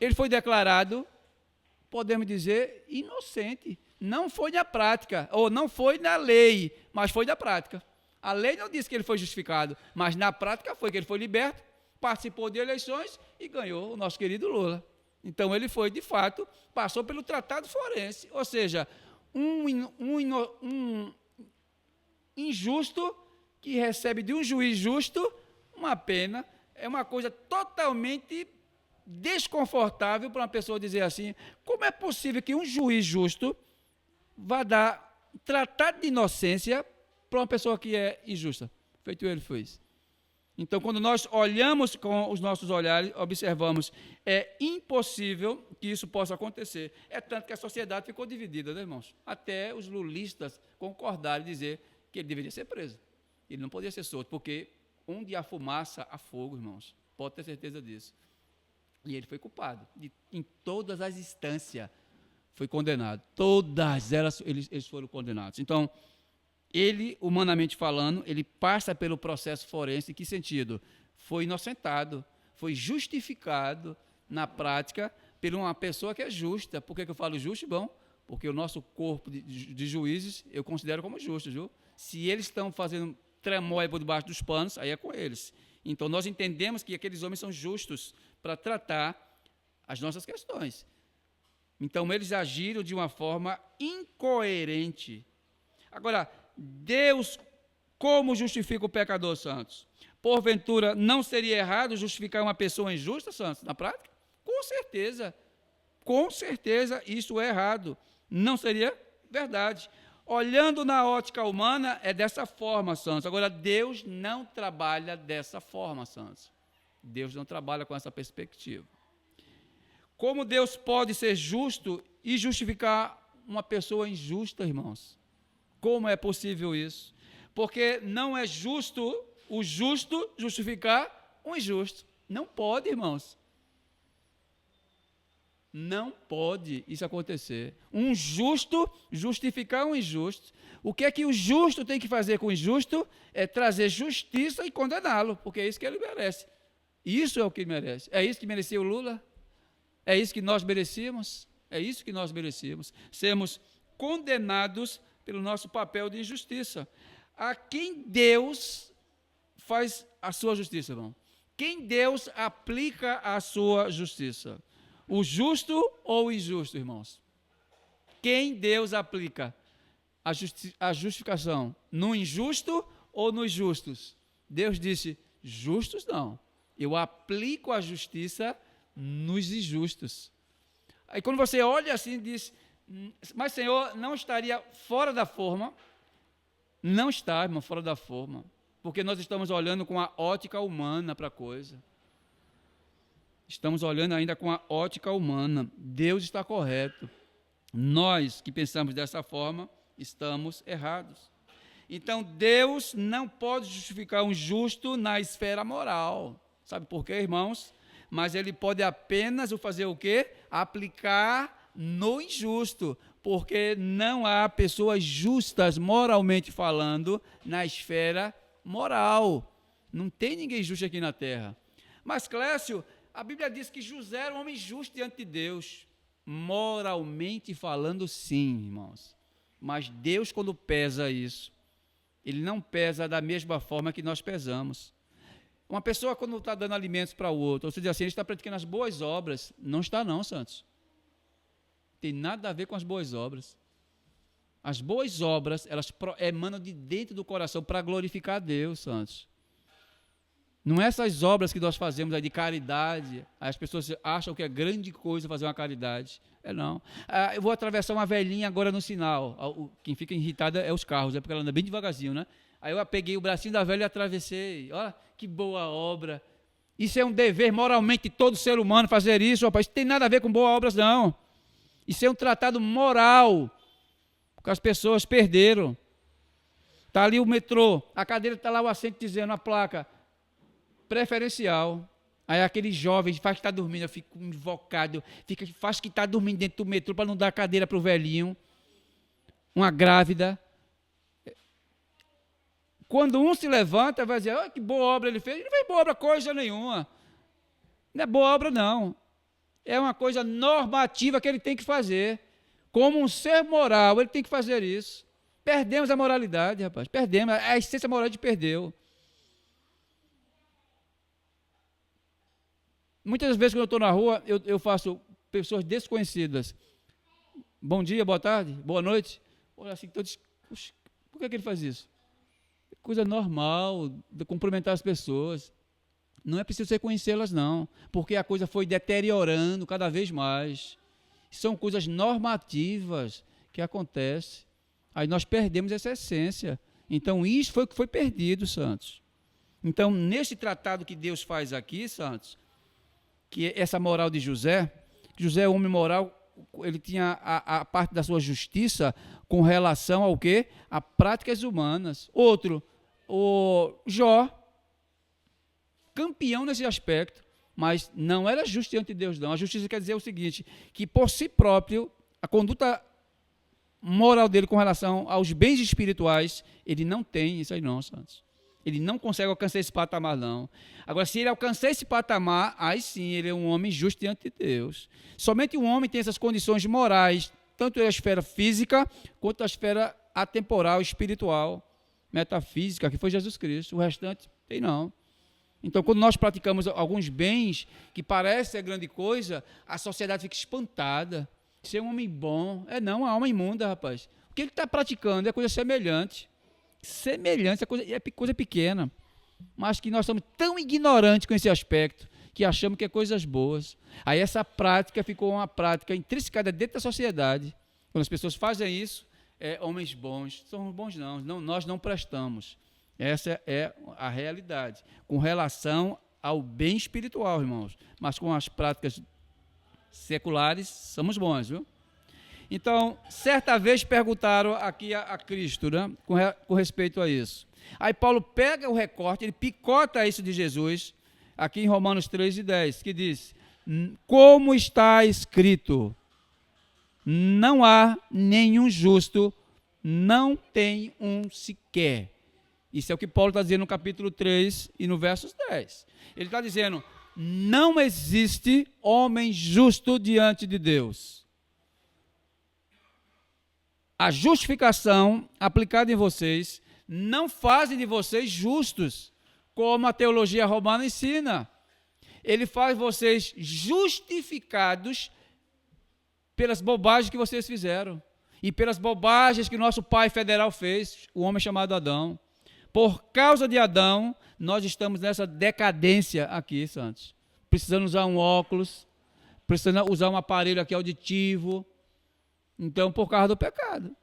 ele foi declarado, podemos dizer, inocente. Não foi na prática, ou não foi na lei, mas foi na prática. A lei não disse que ele foi justificado, mas na prática foi que ele foi liberto, participou de eleições e ganhou o nosso querido Lula. Então ele foi, de fato, passou pelo tratado forense, ou seja, um injusto que recebe de um juiz justo uma pena, é uma coisa totalmente desconfortável para uma pessoa dizer assim, como é possível que um juiz justo vá dar tratado de inocência para uma pessoa que é injusta, feito ele fez. Então, quando nós olhamos com os nossos olhares, observamos, é impossível que isso possa acontecer. É tanto que a sociedade ficou dividida, né, irmãos? Até os lulistas concordaram em dizer que ele deveria ser preso. Ele não podia ser solto, porque onde há fumaça, há fogo, irmãos. Pode ter certeza disso. E ele foi culpado. Em todas as instâncias foi condenado. Todas elas, eles foram condenados. Então, ele, humanamente falando, ele passa pelo processo forense. Em que sentido? Foi inocentado, foi justificado na prática por uma pessoa que é justa. Por que eu falo justo? Bom, porque o nosso corpo de juízes eu considero como justo, viu? Se eles estão fazendo tramóia por debaixo dos panos, aí é com eles. Então, nós entendemos que aqueles homens são justos para tratar as nossas questões. Então, eles agiram de uma forma incoerente. Agora, Deus, como justifica o pecador, Santos? Porventura, não seria errado justificar uma pessoa injusta, Santos, na prática? Com certeza isso é errado. Não seria verdade. Olhando na ótica humana, é dessa forma, Santos. Agora, Deus não trabalha dessa forma, Santos. Deus não trabalha com essa perspectiva. Como Deus pode ser justo e justificar uma pessoa injusta, irmãos? Como é possível isso? Porque não é justo o justo justificar um injusto. Não pode, irmãos. Não pode isso acontecer. Um justo justificar um injusto. O que é que o justo tem que fazer com o injusto? É trazer justiça e condená-lo, porque é isso que ele merece. Isso é o que ele merece. É isso que merecia o Lula? É isso que nós merecíamos? É isso que nós merecíamos. Sermos condenados pelo nosso papel de injustiça. A quem Deus faz a sua justiça, irmão? Quem Deus aplica a sua justiça? O justo ou o injusto, irmãos? Quem Deus aplica a justificação? No injusto ou nos justos? Deus disse, justos não. Eu aplico a justiça nos injustos. Aí quando você olha assim, diz, mas Senhor, não estaria fora da forma? Não está, irmão, fora da forma. Porque nós estamos olhando com a ótica humana para a coisa. Estamos olhando ainda com a ótica humana. Deus está correto. Nós que pensamos dessa forma, estamos errados. Então, Deus não pode justificar um justo na esfera moral. Sabe por quê, irmãos? Mas Ele pode apenas fazer o quê? Aplicar no injusto. Porque não há pessoas justas, moralmente falando, na esfera moral. Não tem ninguém justo aqui na terra. Mas, Clécio, a Bíblia diz que José era um homem justo diante de Deus. Moralmente falando, sim, irmãos. Mas Deus, quando pesa isso, Ele não pesa da mesma forma que nós pesamos. Uma pessoa, quando está dando alimentos para o outro, você diz assim, ele está praticando as boas obras. Não está não, Santos. Tem nada a ver com as boas obras. As boas obras, elas emanam de dentro do coração para glorificar a Deus, Santos. Não é essas obras que nós fazemos aí de caridade. As pessoas acham que é grande coisa fazer uma caridade. É não. Eu vou atravessar uma velhinha agora no sinal. Quem fica irritado é os carros, porque ela anda bem devagarzinho, né? Aí eu peguei o bracinho da velha e atravessei. Olha que boa obra. Isso é um dever moralmente de todo ser humano fazer isso, rapaz. Isso não tem nada a ver com boas obras, não. Isso é um tratado moral que as pessoas perderam. Está ali o metrô, a cadeira está lá o assento dizendo, a placa, preferencial. Aí aquele jovem faz que está dormindo, eu fico invocado, faz que está dormindo dentro do metrô para não dar cadeira para o velhinho. Uma grávida. Quando um se levanta, vai dizer, que boa obra ele fez. Não fez boa obra coisa nenhuma. Não é boa obra, não. É uma coisa normativa que ele tem que fazer. Como um ser moral, ele tem que fazer isso. Perdemos a moralidade, rapaz. Perdemos. A essência moral a gente perdeu. Muitas vezes, quando eu estou na rua, eu faço pessoas desconhecidas. Bom dia, boa tarde, boa noite. Olha assim, todos, por que ele faz isso? Coisa normal, de cumprimentar as pessoas. Não é preciso você conhecê-las, não, porque a coisa foi deteriorando cada vez mais. São coisas normativas que acontecem. Aí nós perdemos essa essência. Então, isso foi o que foi perdido, santos. Então, nesse tratado que Deus faz aqui, santos, que é essa moral de José, José é um homem moral, ele tinha a parte da sua justiça com relação ao quê? A práticas humanas. Outro, o Jó, campeão nesse aspecto, mas não era justo diante de Deus, não. A justiça quer dizer o seguinte, que por si próprio, a conduta moral dele com relação aos bens espirituais, ele não tem isso aí não, santos. Ele não consegue alcançar esse patamar, não. Agora, se ele alcançar esse patamar, aí sim, ele é um homem justo diante de Deus. Somente um homem tem essas condições morais, tanto na esfera física, quanto na esfera atemporal, espiritual, metafísica, que foi Jesus Cristo. O restante tem não. Então, quando nós praticamos alguns bens que parecem ser grande coisa, a sociedade fica espantada. Ser um homem bom, não, a alma imunda, rapaz. O que ele está praticando é coisa semelhante. Semelhante, é coisa pequena. Mas que nós somos tão ignorantes com esse aspecto, que achamos que é coisas boas. Aí essa prática ficou uma prática intrinsecada dentro da sociedade. Quando as pessoas fazem isso, homens bons. Somos bons não, nós não prestamos. Essa é a realidade. Com relação ao bem espiritual, irmãos. Mas com as práticas seculares, somos bons, viu? Então, certa vez perguntaram aqui a Cristo, né, com respeito a isso. Aí Paulo pega o recorte, ele picota isso de Jesus, aqui em Romanos 3:10, que diz, como está escrito, não há nenhum justo, não tem um sequer. Isso é o que Paulo está dizendo no capítulo 3 e no verso 10. Ele está dizendo, não existe homem justo diante de Deus. A justificação aplicada em vocês não fazem de vocês justos, como a teologia romana ensina. Ele faz vocês justificados pelas bobagens que vocês fizeram e pelas bobagens que nosso pai federal fez, o homem chamado Adão. Por causa de Adão, nós estamos nessa decadência aqui, santos. Precisando usar um óculos, precisando usar um aparelho aqui auditivo. Então, por causa do pecado.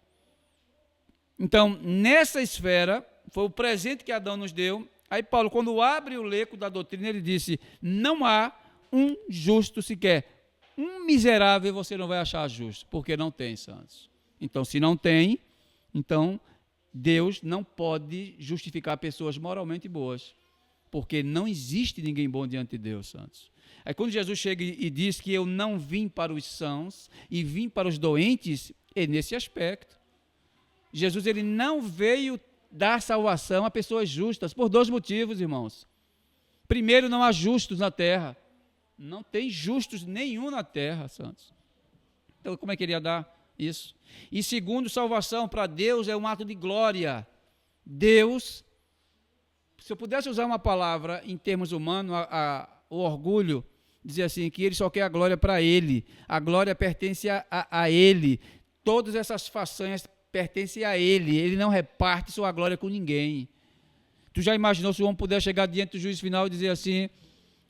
Então, nessa esfera, foi o presente que Adão nos deu. Aí Paulo, quando abre o leco da doutrina, ele disse, não há um justo sequer. Um miserável você não vai achar justo, porque não tem, santos. Então, se não tem, então Deus não pode justificar pessoas moralmente boas, porque não existe ninguém bom diante de Deus, santos. Aí quando Jesus chega e diz que eu não vim para os sãos e vim para os doentes, é nesse aspecto. Jesus ele não veio dar salvação a pessoas justas, por dois motivos, irmãos. Primeiro, não há justos na terra. Não tem justos nenhum na terra, santos. Então, como é que ele ia dar isso? E segundo, salvação para Deus é um ato de glória. Deus, se eu pudesse usar uma palavra em termos humanos, o orgulho, dizer assim, que ele só quer a glória para ele. A glória pertence a ele. Todas essas façanhas pertencem a ele. Ele não reparte sua glória com ninguém. Tu já imaginou se o homem puder chegar diante do juízo final e dizer assim,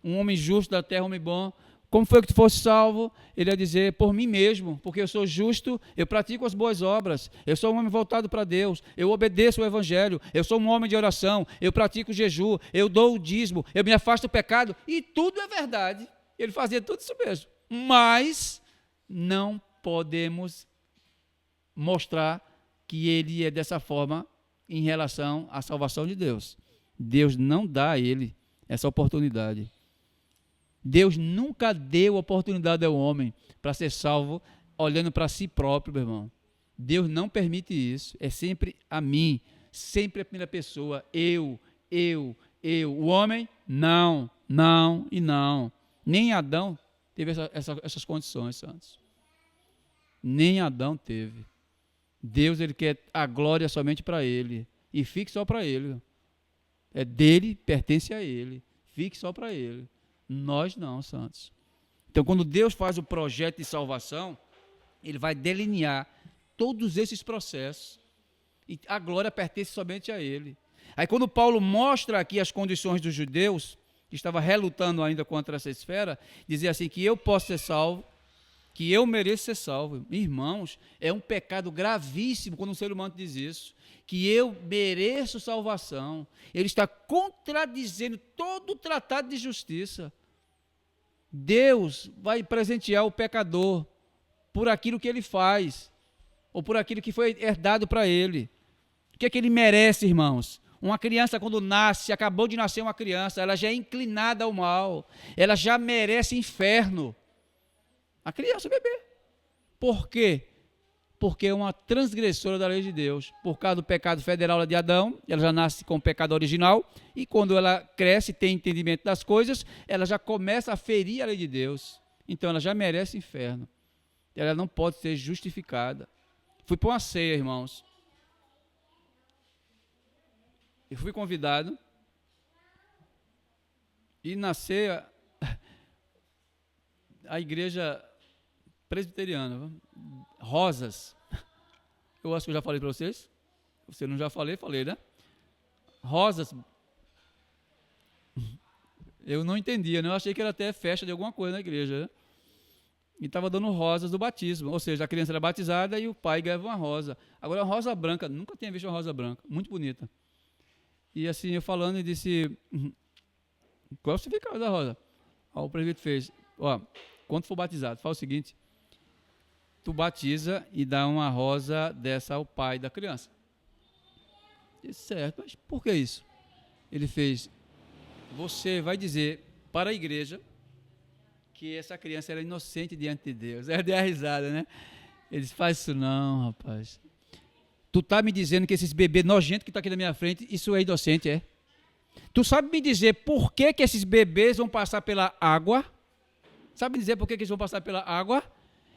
um homem justo da terra, um homem bom, como foi que tu fosse salvo? Ele ia dizer, por mim mesmo, porque eu sou justo, eu pratico as boas obras, eu sou um homem voltado para Deus, eu obedeço o evangelho, eu sou um homem de oração, eu pratico jejum, eu dou o dízimo, eu me afasto do pecado, e tudo é verdade. Ele fazia tudo isso mesmo. Mas não podemos mostrar que ele é dessa forma em relação à salvação de Deus. Deus não dá a ele essa oportunidade. Deus nunca deu oportunidade ao homem para ser salvo olhando para si próprio, meu irmão. Deus não permite isso. É sempre a mim, sempre a primeira pessoa. Eu. O homem, não e não. Nem Adão teve essas condições, santos. Nem Adão teve. Deus, ele quer a glória somente para ele. E fique só para ele. É dele, pertence a ele. Fique só para ele. Nós não, santos. Então, quando Deus faz o projeto de salvação, ele vai delinear todos esses processos. E a glória pertence somente a ele. Aí, quando Paulo mostra aqui as condições dos judeus, que estava relutando ainda contra essa esfera, dizia assim, que eu posso ser salvo, que eu mereço ser salvo. Irmãos, é um pecado gravíssimo quando um ser humano diz isso, que eu mereço salvação. Ele está contradizendo todo o tratado de justiça. Deus vai presentear o pecador por aquilo que ele faz, ou por aquilo que foi herdado para ele. O que é que ele merece, irmãos? Uma criança, quando nasce, acabou de nascer uma criança, ela já é inclinada ao mal, ela já merece inferno. A criança, o bebê. Por quê? Porque é uma transgressora da lei de Deus. Por causa do pecado federal de Adão, ela já nasce com o pecado original, e quando ela cresce, tem entendimento das coisas, ela já começa a ferir a lei de Deus. Então ela já merece inferno. Ela não pode ser justificada. Fui para uma ceia, irmãos. Eu fui convidado, e na ceia, a igreja presbiteriana, rosas. Eu acho que eu já falei para vocês. Se eu não já falei, né? Rosas. Eu não entendia, né? Eu achei que era até festa de alguma coisa na igreja, né? E estava dando rosas do batismo. Ou seja, a criança era batizada e o pai ganhava uma rosa. Agora, uma rosa branca, nunca tinha visto uma rosa branca, muito bonita. E assim, eu falando, e disse, qual é o significado da rosa? Aí o presbítero fez, quando for batizado, fala o seguinte: tu batiza e dá uma rosa dessa ao pai da criança. Eu disse, certo, mas por que isso? Ele fez, você vai dizer para a igreja que essa criança era inocente diante de Deus. Aí eu dei a risada, né? Ele disse, faz isso não, rapaz. Tu tá me dizendo que esses bebês nojentos que estão aqui na minha frente, isso é inocente, é? Tu sabe me dizer por que esses bebês vão passar pela água? Sabe me dizer por que eles vão passar pela água?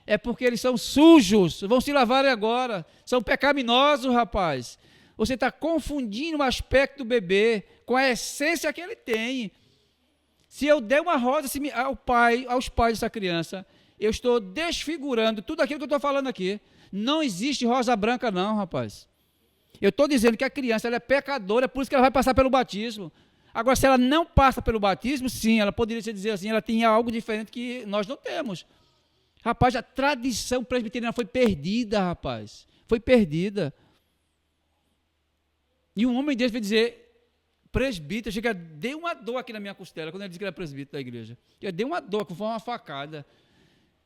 É porque eles são sujos, vão se lavar agora. São pecaminosos, rapaz. Você está confundindo o aspecto do bebê com a essência que ele tem. Se eu der uma rosa aos pais dessa criança, eu estou desfigurando tudo aquilo que eu estou falando aqui. Não existe rosa branca não, rapaz. Eu estou dizendo que a criança ela é pecadora, por isso que ela vai passar pelo batismo. Agora, se ela não passa pelo batismo, sim, ela poderia dizer assim, ela tem algo diferente que nós não temos. Rapaz, a tradição presbiteriana foi perdida, rapaz. Foi perdida. E um homem desse vai dizer, presbítero, chega, deu uma dor aqui na minha costela, quando ele disse que era presbítero da igreja. Eu dei uma dor, que foi uma facada.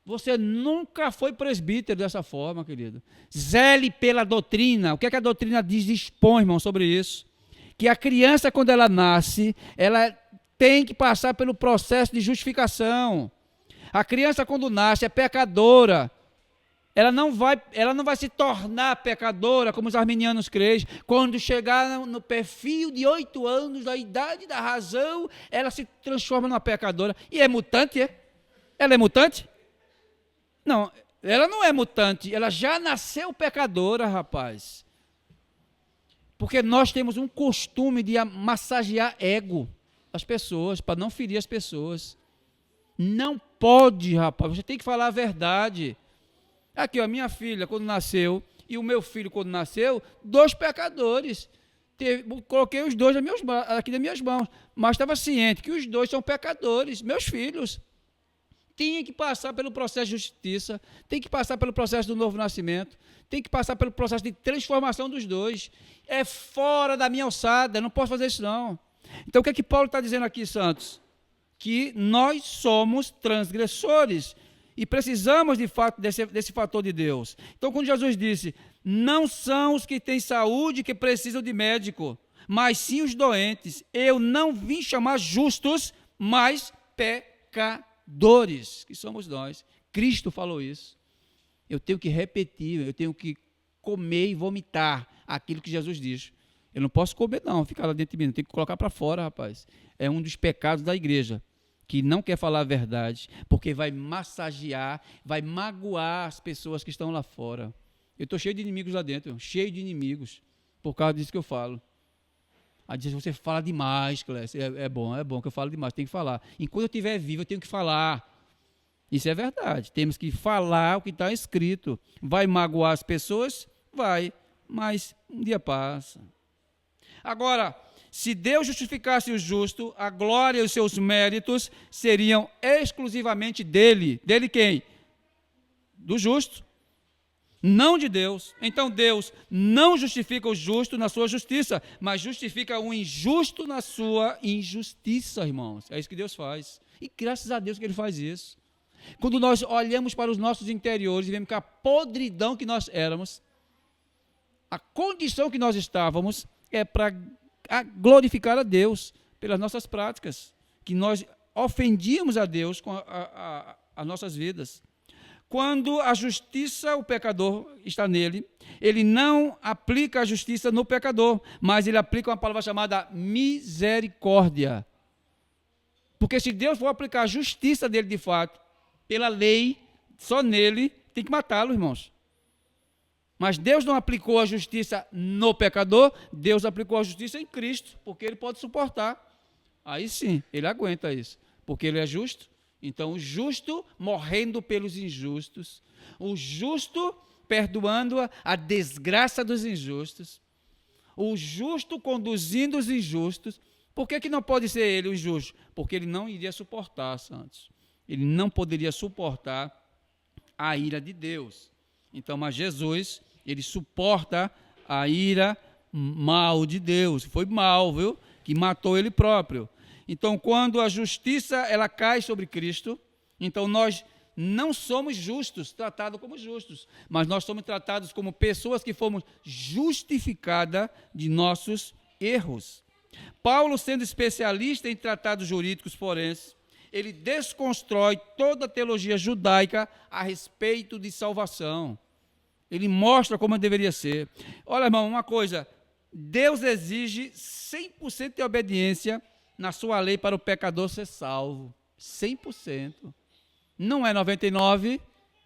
Você nunca foi presbítero dessa forma, querido. Zele pela doutrina. O que é que a doutrina dispõe, irmão, sobre isso? Que a criança, quando ela nasce, ela tem que passar pelo processo de justificação. A criança, quando nasce, é pecadora. Ela não vai se tornar pecadora, como os arminianos creem. Quando chegar no perfil de 8 anos, da idade da razão, ela se transforma numa pecadora. E é mutante, é? Ela é mutante? Não, ela não é mutante, ela já nasceu pecadora, rapaz. Porque nós temos um costume de massagear ego as pessoas, para não ferir as pessoas. Não pode, rapaz, você tem que falar a verdade. Aqui, a minha filha, quando nasceu, e o meu filho, quando nasceu, 2 pecadores. Coloquei os 2 aqui nas minhas mãos, mas estava ciente que os 2 são pecadores, meus filhos. Tem que passar pelo processo de justiça, tem que passar pelo processo do novo nascimento, tem que passar pelo processo de transformação dos 2. É fora da minha alçada, eu não posso fazer isso não. Então o que é que Paulo está dizendo aqui, Santos? Que nós somos transgressores e precisamos de fato desse fator de Deus. Então quando Jesus disse, não são os que têm saúde que precisam de médico, mas sim os doentes. Eu não vim chamar justos, mas pecadores, que somos nós. Cristo falou isso. Eu tenho que repetir, eu tenho que comer e vomitar aquilo que Jesus diz. Eu não posso comer não, ficar lá dentro de mim, eu tenho que colocar para fora, rapaz. É um dos pecados da igreja, que não quer falar a verdade, porque vai massagear, vai magoar as pessoas que estão lá fora. Eu estou cheio de inimigos lá dentro, cheio de inimigos, por causa disso que eu falo. Aí diz, você fala demais, Clécio. É bom que eu falo demais, tem que falar. Enquanto eu estiver vivo, eu tenho que falar. Isso é verdade, temos que falar o que está escrito. Vai magoar as pessoas? Vai, mas um dia passa. Agora, se Deus justificasse o justo, a glória e os seus méritos seriam exclusivamente dele. Dele quem? do justo, não de Deus. Então Deus não justifica o justo na sua justiça, mas justifica o injusto na sua injustiça, irmãos. É isso que Deus faz. E graças a Deus que Ele faz isso. Quando nós olhamos para os nossos interiores e vemos que a podridão que nós éramos, a condição que nós estávamos, é para glorificar a Deus pelas nossas práticas, que nós ofendíamos a Deus com as nossas vidas. Quando a justiça, o pecador está nele, ele não aplica a justiça no pecador, mas ele aplica uma palavra chamada misericórdia. Porque se Deus for aplicar a justiça dele de fato, pela lei, só nele, tem que matá-lo, irmãos. Mas Deus não aplicou a justiça no pecador, Deus aplicou a justiça em Cristo, porque ele pode suportar. Aí sim, ele aguenta isso, porque ele é justo. Então, o justo morrendo pelos injustos, o justo perdoando a desgraça dos injustos, o justo conduzindo os injustos. Por que não pode ser ele o justo? Porque ele não iria suportar, santos. Ele não poderia suportar a ira de Deus. Então, mas Jesus, ele suporta a ira mal de Deus. Foi mal, viu? Que matou ele próprio. Então, quando a justiça ela cai sobre Cristo, então nós não somos justos, tratados como justos, mas nós somos tratados como pessoas que fomos justificadas de nossos erros. Paulo, sendo especialista em tratados jurídicos forenses, ele desconstrói toda a teologia judaica a respeito de salvação. Ele mostra como deveria ser. Olha, irmão, uma coisa, Deus exige 100% de obediência na sua lei para o pecador ser salvo. 100%. Não é 99%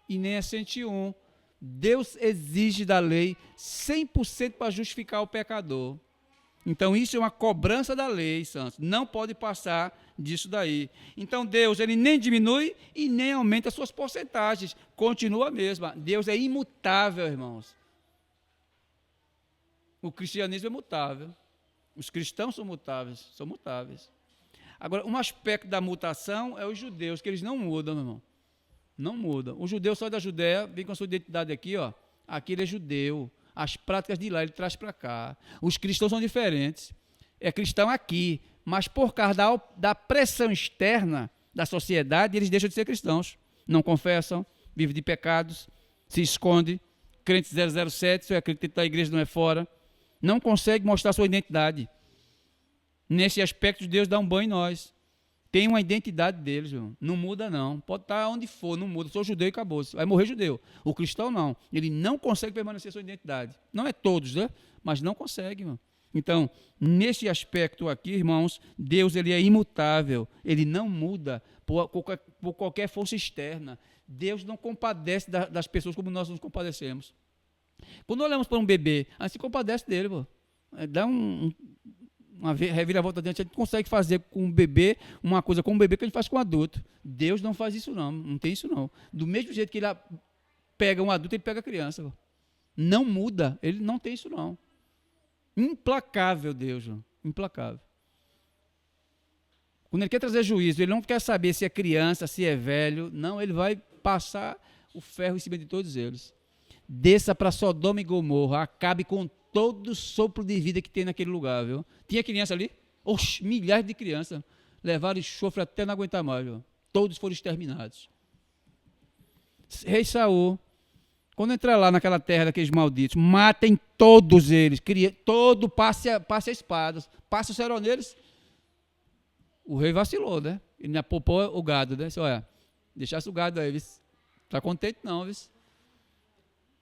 e nem é 101%. Deus exige da lei 100% para justificar o pecador. Então isso é uma cobrança da lei, santos. Não pode passar disso daí. Então Deus, ele nem diminui e nem aumenta as suas porcentagens. Continua a mesma. Deus é imutável, irmãos. O cristianismo é mutável. Os cristãos são mutáveis, são mutáveis. Agora, um aspecto da mutação é os judeus, que eles não mudam, meu irmão. Não mudam. O judeu sai da Judéia, vem com a sua identidade aqui, ó. Aqui ele é judeu. As práticas de lá ele traz para cá. Os cristãos são diferentes. É cristão aqui, mas por causa da pressão externa da sociedade, eles deixam de ser cristãos. Não confessam, vivem de pecados, se escondem. Crente 007, se é crente da igreja, não é fora. Não consegue mostrar sua identidade. Nesse aspecto, Deus dá um banho em nós. Tem uma identidade deles, irmão. Não muda não. Pode estar onde for, não muda. Sou judeu e acabou. Vai morrer judeu. O cristão não. Ele não consegue permanecer sua identidade. Não é todos, né? Mas não consegue, irmão. Então, nesse aspecto aqui, irmãos, Deus ele é imutável. Ele não muda por qualquer força externa. Deus não compadece das pessoas como nós nos compadecemos. Quando olhamos para um bebê, a gente se compadece dele, pô. Dá uma reviravolta dentro, a gente consegue fazer com um bebê uma coisa com um bebê que a gente faz com um adulto. Deus não faz isso não, não tem isso não. Do mesmo jeito que ele pega um adulto, ele pega a criança. Pô. Não muda, ele não tem isso não. Implacável Deus, pô. Implacável. Quando ele quer trazer juízo, ele não quer saber se é criança, se é velho, não, ele vai passar o ferro em cima de todos eles. Desça para Sodoma e Gomorra, acabe com todo o sopro de vida que tem naquele lugar, viu? Tinha criança ali? Oxe, milhares de crianças. Levaram enxofre até não aguentar mais, viu? Todos foram exterminados. Rei Saul, quando entrar lá naquela terra daqueles malditos, matem todos eles, passe a espada, passe o cerol neles. O rei vacilou, né? Ele apopou o gado, né? Disse, olha, deixasse o gado aí, está contente não, viu?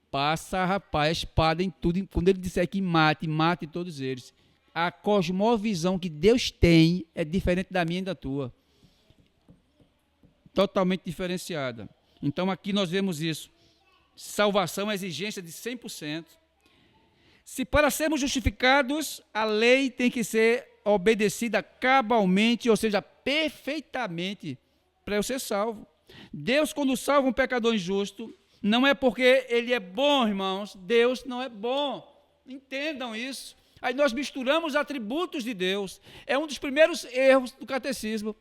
Passa, rapaz, a espada em tudo. Quando ele disser que mate todos eles. A cosmovisão que Deus tem é diferente da minha e da tua. Totalmente diferenciada. Então aqui nós vemos isso. Salvação é exigência de 100%. Se para sermos justificados, a lei tem que ser obedecida cabalmente, ou seja, perfeitamente, para eu ser salvo. Deus, quando salva um pecador injusto, não é porque ele é bom, irmãos. Deus não é bom. Entendam isso. Aí nós misturamos atributos de Deus. É um dos primeiros erros do catecismo,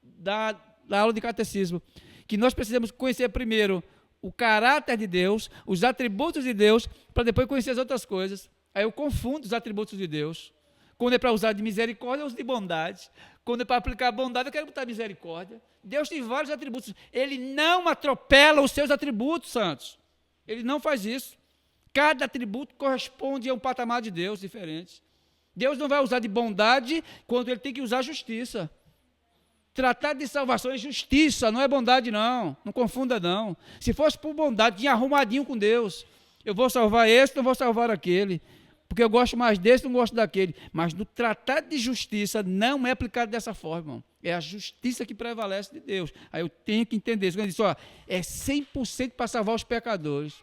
da aula de catecismo. Que nós precisamos conhecer primeiro o caráter de Deus, os atributos de Deus, para depois conhecer as outras coisas. Aí eu confundo os atributos de Deus. Quando é para usar de misericórdia, eu uso de bondade. Quando é para aplicar bondade, eu quero botar misericórdia. Deus tem vários atributos. Ele não atropela os seus atributos, santos. Ele não faz isso. Cada atributo corresponde a um patamar de Deus diferente. Deus não vai usar de bondade quando ele tem que usar justiça. Tratar de salvação é justiça, não é bondade não. Não confunda não. Se fosse por bondade, tinha arrumadinho com Deus. Eu vou salvar esse, não vou salvar aquele. Porque eu gosto mais desse, não gosto daquele. Mas no tratado de justiça não é aplicado dessa forma, irmão. É a justiça que prevalece de Deus. Aí eu tenho que entender isso. Quando ele diz, ó, é 100% para salvar os pecadores.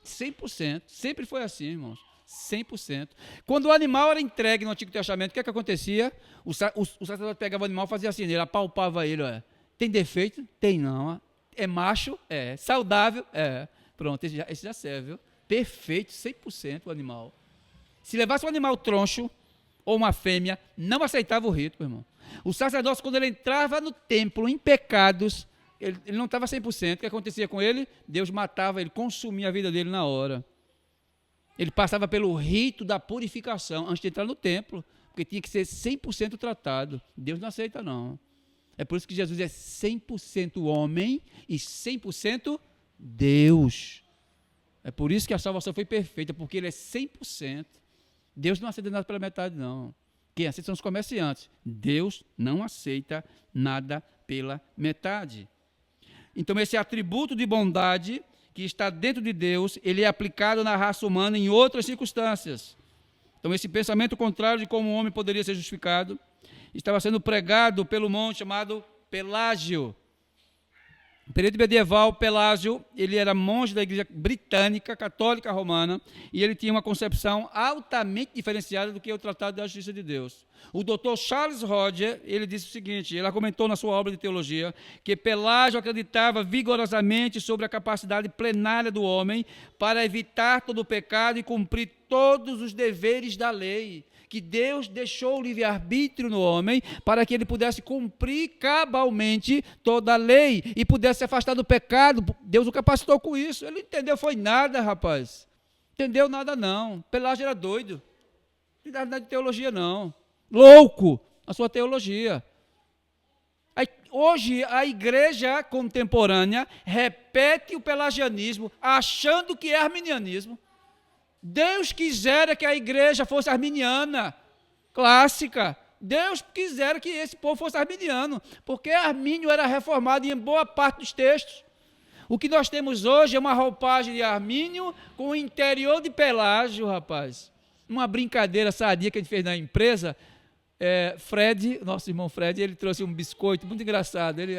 100%. Sempre foi assim, irmãos. 100%. Quando o animal era entregue no Antigo Testamento, o que é que acontecia? O sacerdote pegava o animal e fazia assim, ele apalpava ele. Ó. Tem defeito? Tem não. Ó. É macho? É. Saudável? É. Pronto, esse já serve. Viu? Perfeito, 100% o animal. Se levasse um animal troncho ou uma fêmea, não aceitava o rito, irmão. O sacerdote, quando ele entrava no templo em pecados, ele não estava 100%. O que acontecia com ele? Deus matava ele, consumia a vida dele na hora. Ele passava pelo rito da purificação antes de entrar no templo, porque tinha que ser 100% tratado. Deus não aceita, não. É por isso que Jesus é 100% homem e 100% Deus. É por isso que a salvação foi perfeita, porque ele é 100%. Deus não aceita nada pela metade, não. Quem aceita são os comerciantes. Deus não aceita nada pela metade. Então, esse atributo de bondade que está dentro de Deus, ele é aplicado na raça humana em outras circunstâncias. Então, esse pensamento contrário de como o homem poderia ser justificado, estava sendo pregado pelo monge chamado Pelágio. No período medieval, Pelágio, ele era monge da igreja britânica, católica romana, e ele tinha uma concepção altamente diferenciada do que é o Tratado da Justiça de Deus. O Dr. Charles Roger, ele disse o seguinte, ele comentou na sua obra de teologia, que Pelágio acreditava vigorosamente sobre a capacidade plenária do homem para evitar todo o pecado e cumprir todos os deveres da lei, que Deus deixou o livre-arbítrio no homem para que ele pudesse cumprir cabalmente toda a lei e pudesse se afastar do pecado. Deus o capacitou com isso. Ele não entendeu foi nada, rapaz. Entendeu nada não. Pelágio era doido. Não dava nada de teologia não. Louco a sua teologia. Aí, hoje a igreja contemporânea repete o pelagianismo achando que é arminianismo. Deus quisera que a igreja fosse arminiana, clássica. Deus quisera que esse povo fosse arminiano, porque Armínio era reformado em boa parte dos textos. O que nós temos hoje é uma roupagem de Armínio com o interior de Pelágio, rapaz. Uma brincadeira sadia que a gente fez na empresa. Fred, nosso irmão Fred, ele trouxe um biscoito muito engraçado. Ele,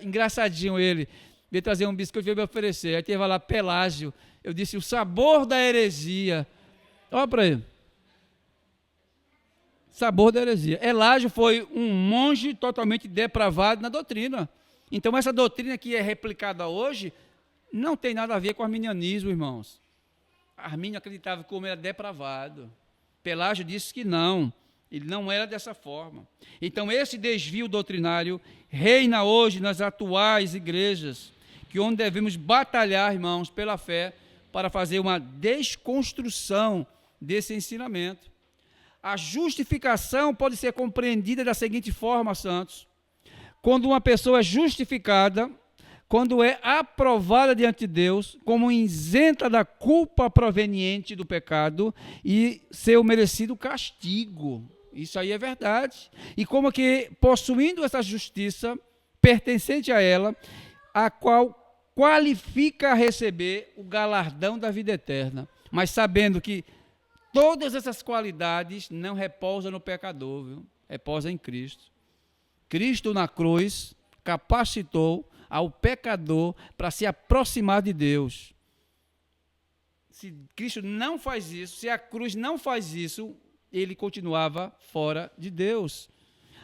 engraçadinho ele. Veio trazer um biscoito e veio me oferecer. Aí teve lá Pelágio. Eu disse, o sabor da heresia. Olha para ele. Sabor da heresia. Pelágio foi um monge totalmente depravado na doutrina. Então, essa doutrina que é replicada hoje não tem nada a ver com o arminianismo, irmãos. Armínio acreditava que o homem era depravado. Pelágio disse que não. Ele não era dessa forma. Então, esse desvio doutrinário reina hoje nas atuais igrejas, que onde devemos batalhar, irmãos, pela fé, para fazer uma desconstrução desse ensinamento. A justificação pode ser compreendida da seguinte forma, santos. Quando uma pessoa é justificada, quando é aprovada diante de Deus, como isenta da culpa proveniente do pecado e seu merecido castigo. Isso aí é verdade. E como que, possuindo essa justiça pertencente a ela, a qual qualifica a receber o galardão da vida eterna, mas sabendo que todas essas qualidades não repousam no pecador, viu? Repousa em Cristo. Cristo na cruz capacitou ao pecador para se aproximar de Deus. Se Cristo não faz isso, se a cruz não faz isso, ele continuava fora de Deus.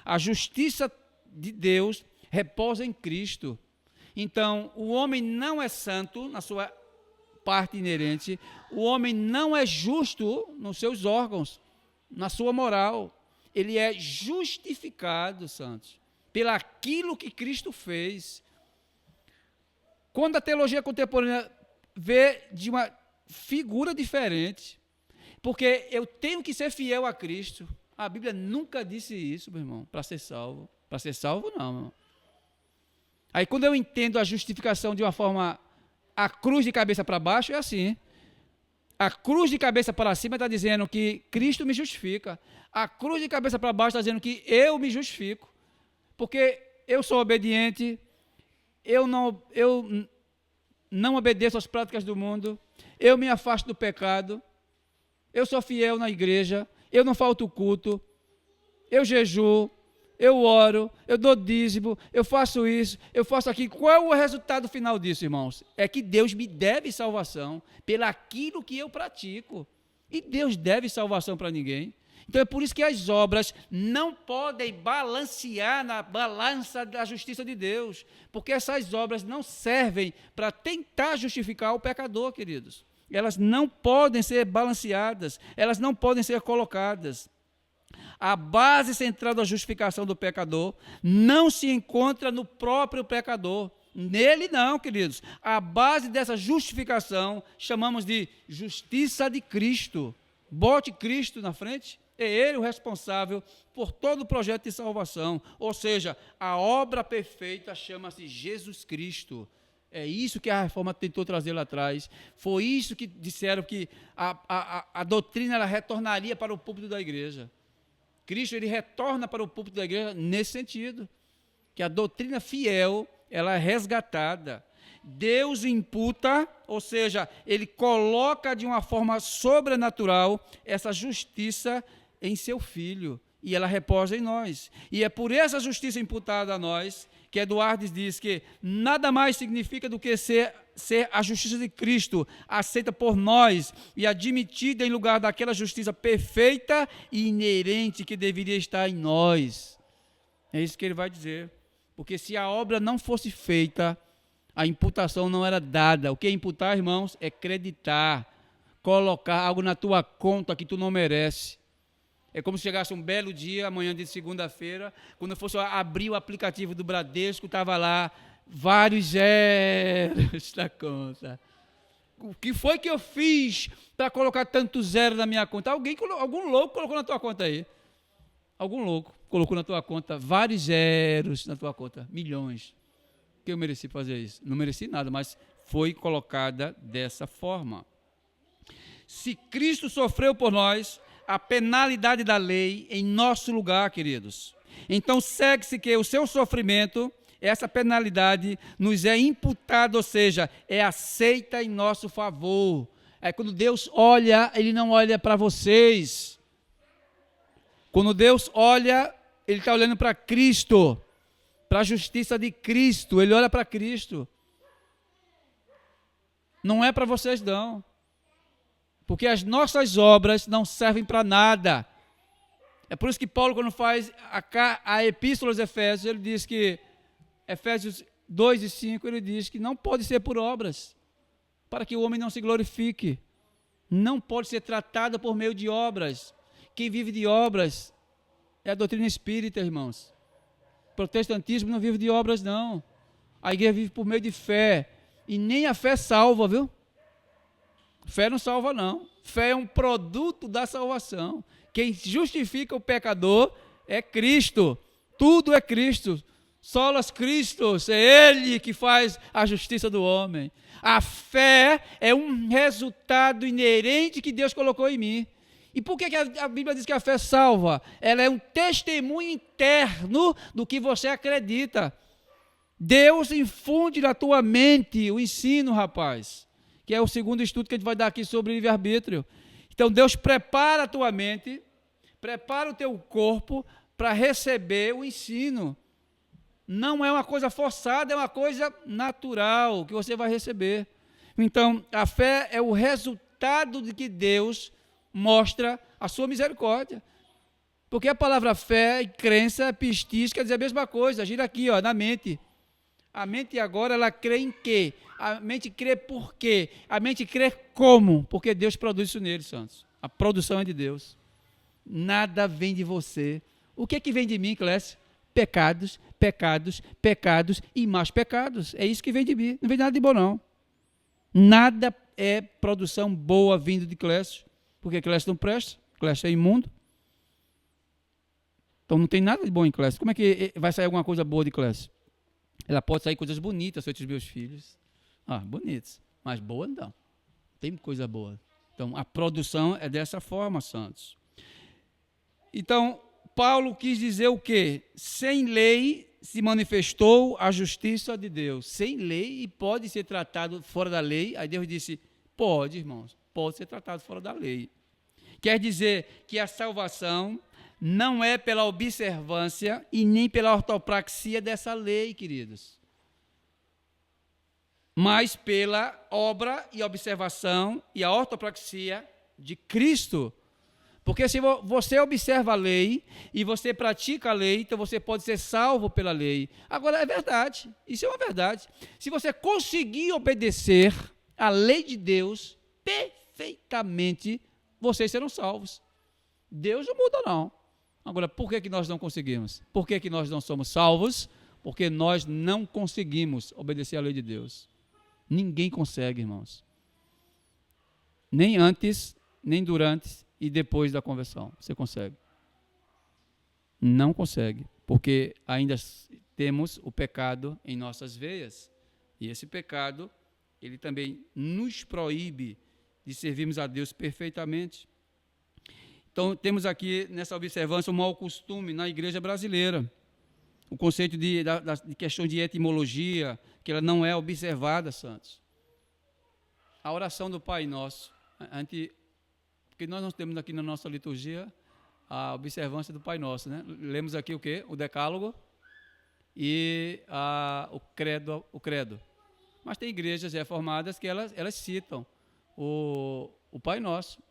A justiça de Deus repousa em Cristo. Então, o homem não é santo na sua parte inerente, o homem não é justo nos seus órgãos, na sua moral. Ele é justificado, santos, pelaquilo que Cristo fez. Quando a teologia contemporânea vê de uma figura diferente, porque eu tenho que ser fiel a Cristo. A Bíblia nunca disse isso, meu irmão, para ser salvo. Para ser salvo, não, meu irmão. Aí quando eu entendo a justificação de uma forma, a cruz de cabeça para baixo, é assim. A cruz de cabeça para cima está dizendo que Cristo me justifica. A cruz de cabeça para baixo está dizendo que eu me justifico. Porque eu sou obediente, eu não obedeço às práticas do mundo, eu me afasto do pecado, eu sou fiel na igreja, eu não falto culto, eu jejuo, eu oro, eu dou dízimo, eu faço isso, eu faço aquilo. Qual é o resultado final disso, irmãos? É que Deus me deve salvação pelaquilo que eu pratico. E Deus deve salvação para ninguém. Então é por isso que as obras não podem balancear na balança da justiça de Deus, porque essas obras não servem para tentar justificar o pecador, queridos. Elas não podem ser balanceadas, elas não podem ser colocadas. A base central da justificação do pecador não se encontra no próprio pecador. Nele não, queridos. A base dessa justificação chamamos de justiça de Cristo. Bote Cristo na frente. É Ele o responsável por todo o projeto de salvação. Ou seja, a obra perfeita chama-se Jesus Cristo. É isso que a reforma tentou trazer lá atrás. Foi isso que disseram que a doutrina ela retornaria para o púlpito da igreja. Cristo ele retorna para o púlpito da igreja nesse sentido, que a doutrina fiel ela é resgatada. Deus imputa, ou seja, ele coloca de uma forma sobrenatural essa justiça em seu Filho, e ela reposa em nós. E é por essa justiça imputada a nós, que Eduardo diz que nada mais significa do que ser a justiça de Cristo, aceita por nós e admitida em lugar daquela justiça perfeita e inerente que deveria estar em nós. É isso que ele vai dizer. Porque se a obra não fosse feita, a imputação não era dada. O que é imputar, irmãos? É acreditar, colocar algo na tua conta que tu não merece. É como se chegasse um belo dia, amanhã de segunda-feira, quando eu fosse abrir o aplicativo do Bradesco, estava lá vários zeros na conta. O que foi que eu fiz para colocar tanto zero na minha conta? Algum louco colocou na tua conta aí. Algum louco colocou na tua conta vários zeros na tua conta, milhões. Que eu mereci fazer isso? Não mereci nada, mas foi colocada dessa forma. Se Cristo sofreu por nós a penalidade da lei em nosso lugar, queridos, então segue-se que o seu sofrimento, essa penalidade nos é imputada, ou seja, é aceita em nosso favor. É quando Deus olha, Ele não olha para vocês. Quando Deus olha, Ele está olhando para Cristo, para a justiça de Cristo. Ele olha para Cristo. Não é para vocês não. Porque as nossas obras não servem para nada. É por isso que Paulo, quando faz a epístola aos Efésios, ele diz que, Efésios 2 e 5, ele diz que não pode ser por obras, para que o homem não se glorifique. Não pode ser tratado por meio de obras. Quem vive de obras é a doutrina espírita, irmãos. O protestantismo não vive de obras, não. A igreja vive por meio de fé. E nem a fé salva, viu? Fé não salva, não. Fé é um produto da salvação. Quem justifica o pecador é Cristo. Tudo é Cristo. Solas Christus, é Ele que faz a justiça do homem. A fé é um resultado inerente que Deus colocou em mim. E por que a Bíblia diz que a fé salva? Ela é um testemunho interno do que você acredita. Deus infunde na tua mente o ensino, rapaz, que é o segundo estudo que a gente vai dar aqui sobre livre-arbítrio. Então Deus prepara a tua mente, prepara o teu corpo para receber o ensino. Não é uma coisa forçada, é uma coisa natural que você vai receber. Então, a fé é o resultado de que Deus mostra a sua misericórdia. Porque a palavra fé e crença, pistis, quer dizer a mesma coisa, gira aqui, ó, na mente. A mente agora, ela crê em quê? A mente crê por quê? A mente crê como? Porque Deus produz isso nele, santos. A produção é de Deus. Nada vem de você. O que é que vem de mim, Clécio? pecados, pecados, pecados e mais pecados. É isso que vem de mim. Não vem nada de bom, não. Nada é produção boa vindo de Clécio, porque Clécio não presta, Clécio é imundo. Então não tem nada de bom em Clécio. Como é que vai sair alguma coisa boa de Clécio? Ela pode sair coisas bonitas, feitas dos meus filhos. Bonitas, mas boa não. Tem coisa boa. Então a produção é dessa forma, santos. Então, Paulo quis dizer o quê? Sem lei se manifestou a justiça de Deus. Sem lei, e pode ser tratado fora da lei. Aí Deus disse, pode, irmãos, pode ser tratado fora da lei. Quer dizer que a salvação não é pela observância e nem pela ortopraxia dessa lei, queridos, mas pela obra e observação e a ortopraxia de Cristo. Porque se você observa a lei e você pratica a lei, então você pode ser salvo pela lei. Agora, é verdade, isso é uma verdade. Se você conseguir obedecer a lei de Deus perfeitamente, vocês serão salvos. Deus não muda, não. Agora, por que nós não conseguimos? Por que nós não somos salvos? Porque nós não conseguimos obedecer a lei de Deus. Ninguém consegue, irmãos. Nem antes, nem durante e depois da conversão. Você consegue? Não consegue, porque ainda temos o pecado em nossas veias. E esse pecado, ele também nos proíbe de servirmos a Deus perfeitamente. Então, temos aqui nessa observância um mau costume na igreja brasileira. O conceito de questão de etimologia, que ela não é observada, santos. A oração do Pai Nosso, porque nós não temos aqui na nossa liturgia a observância do Pai Nosso, né? Lemos aqui o quê? O Decálogo e o credo. Mas tem igrejas reformadas que elas citam o Pai Nosso.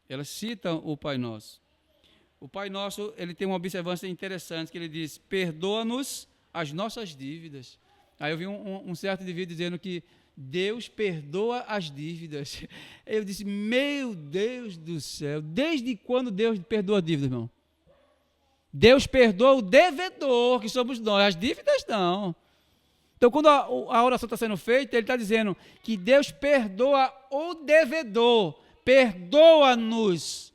Elas citam o Pai Nosso. O Pai Nosso, ele tem uma observância interessante, que ele diz, perdoa-nos as nossas dívidas. Aí eu vi um certo indivíduo dizendo que Deus perdoa as dívidas. Eu disse, meu Deus do céu, desde quando Deus perdoa a dívida, irmão? Deus perdoa o devedor, que somos nós, as dívidas não. Então, quando a oração está sendo feita, ele está dizendo que Deus perdoa o devedor, perdoa-nos.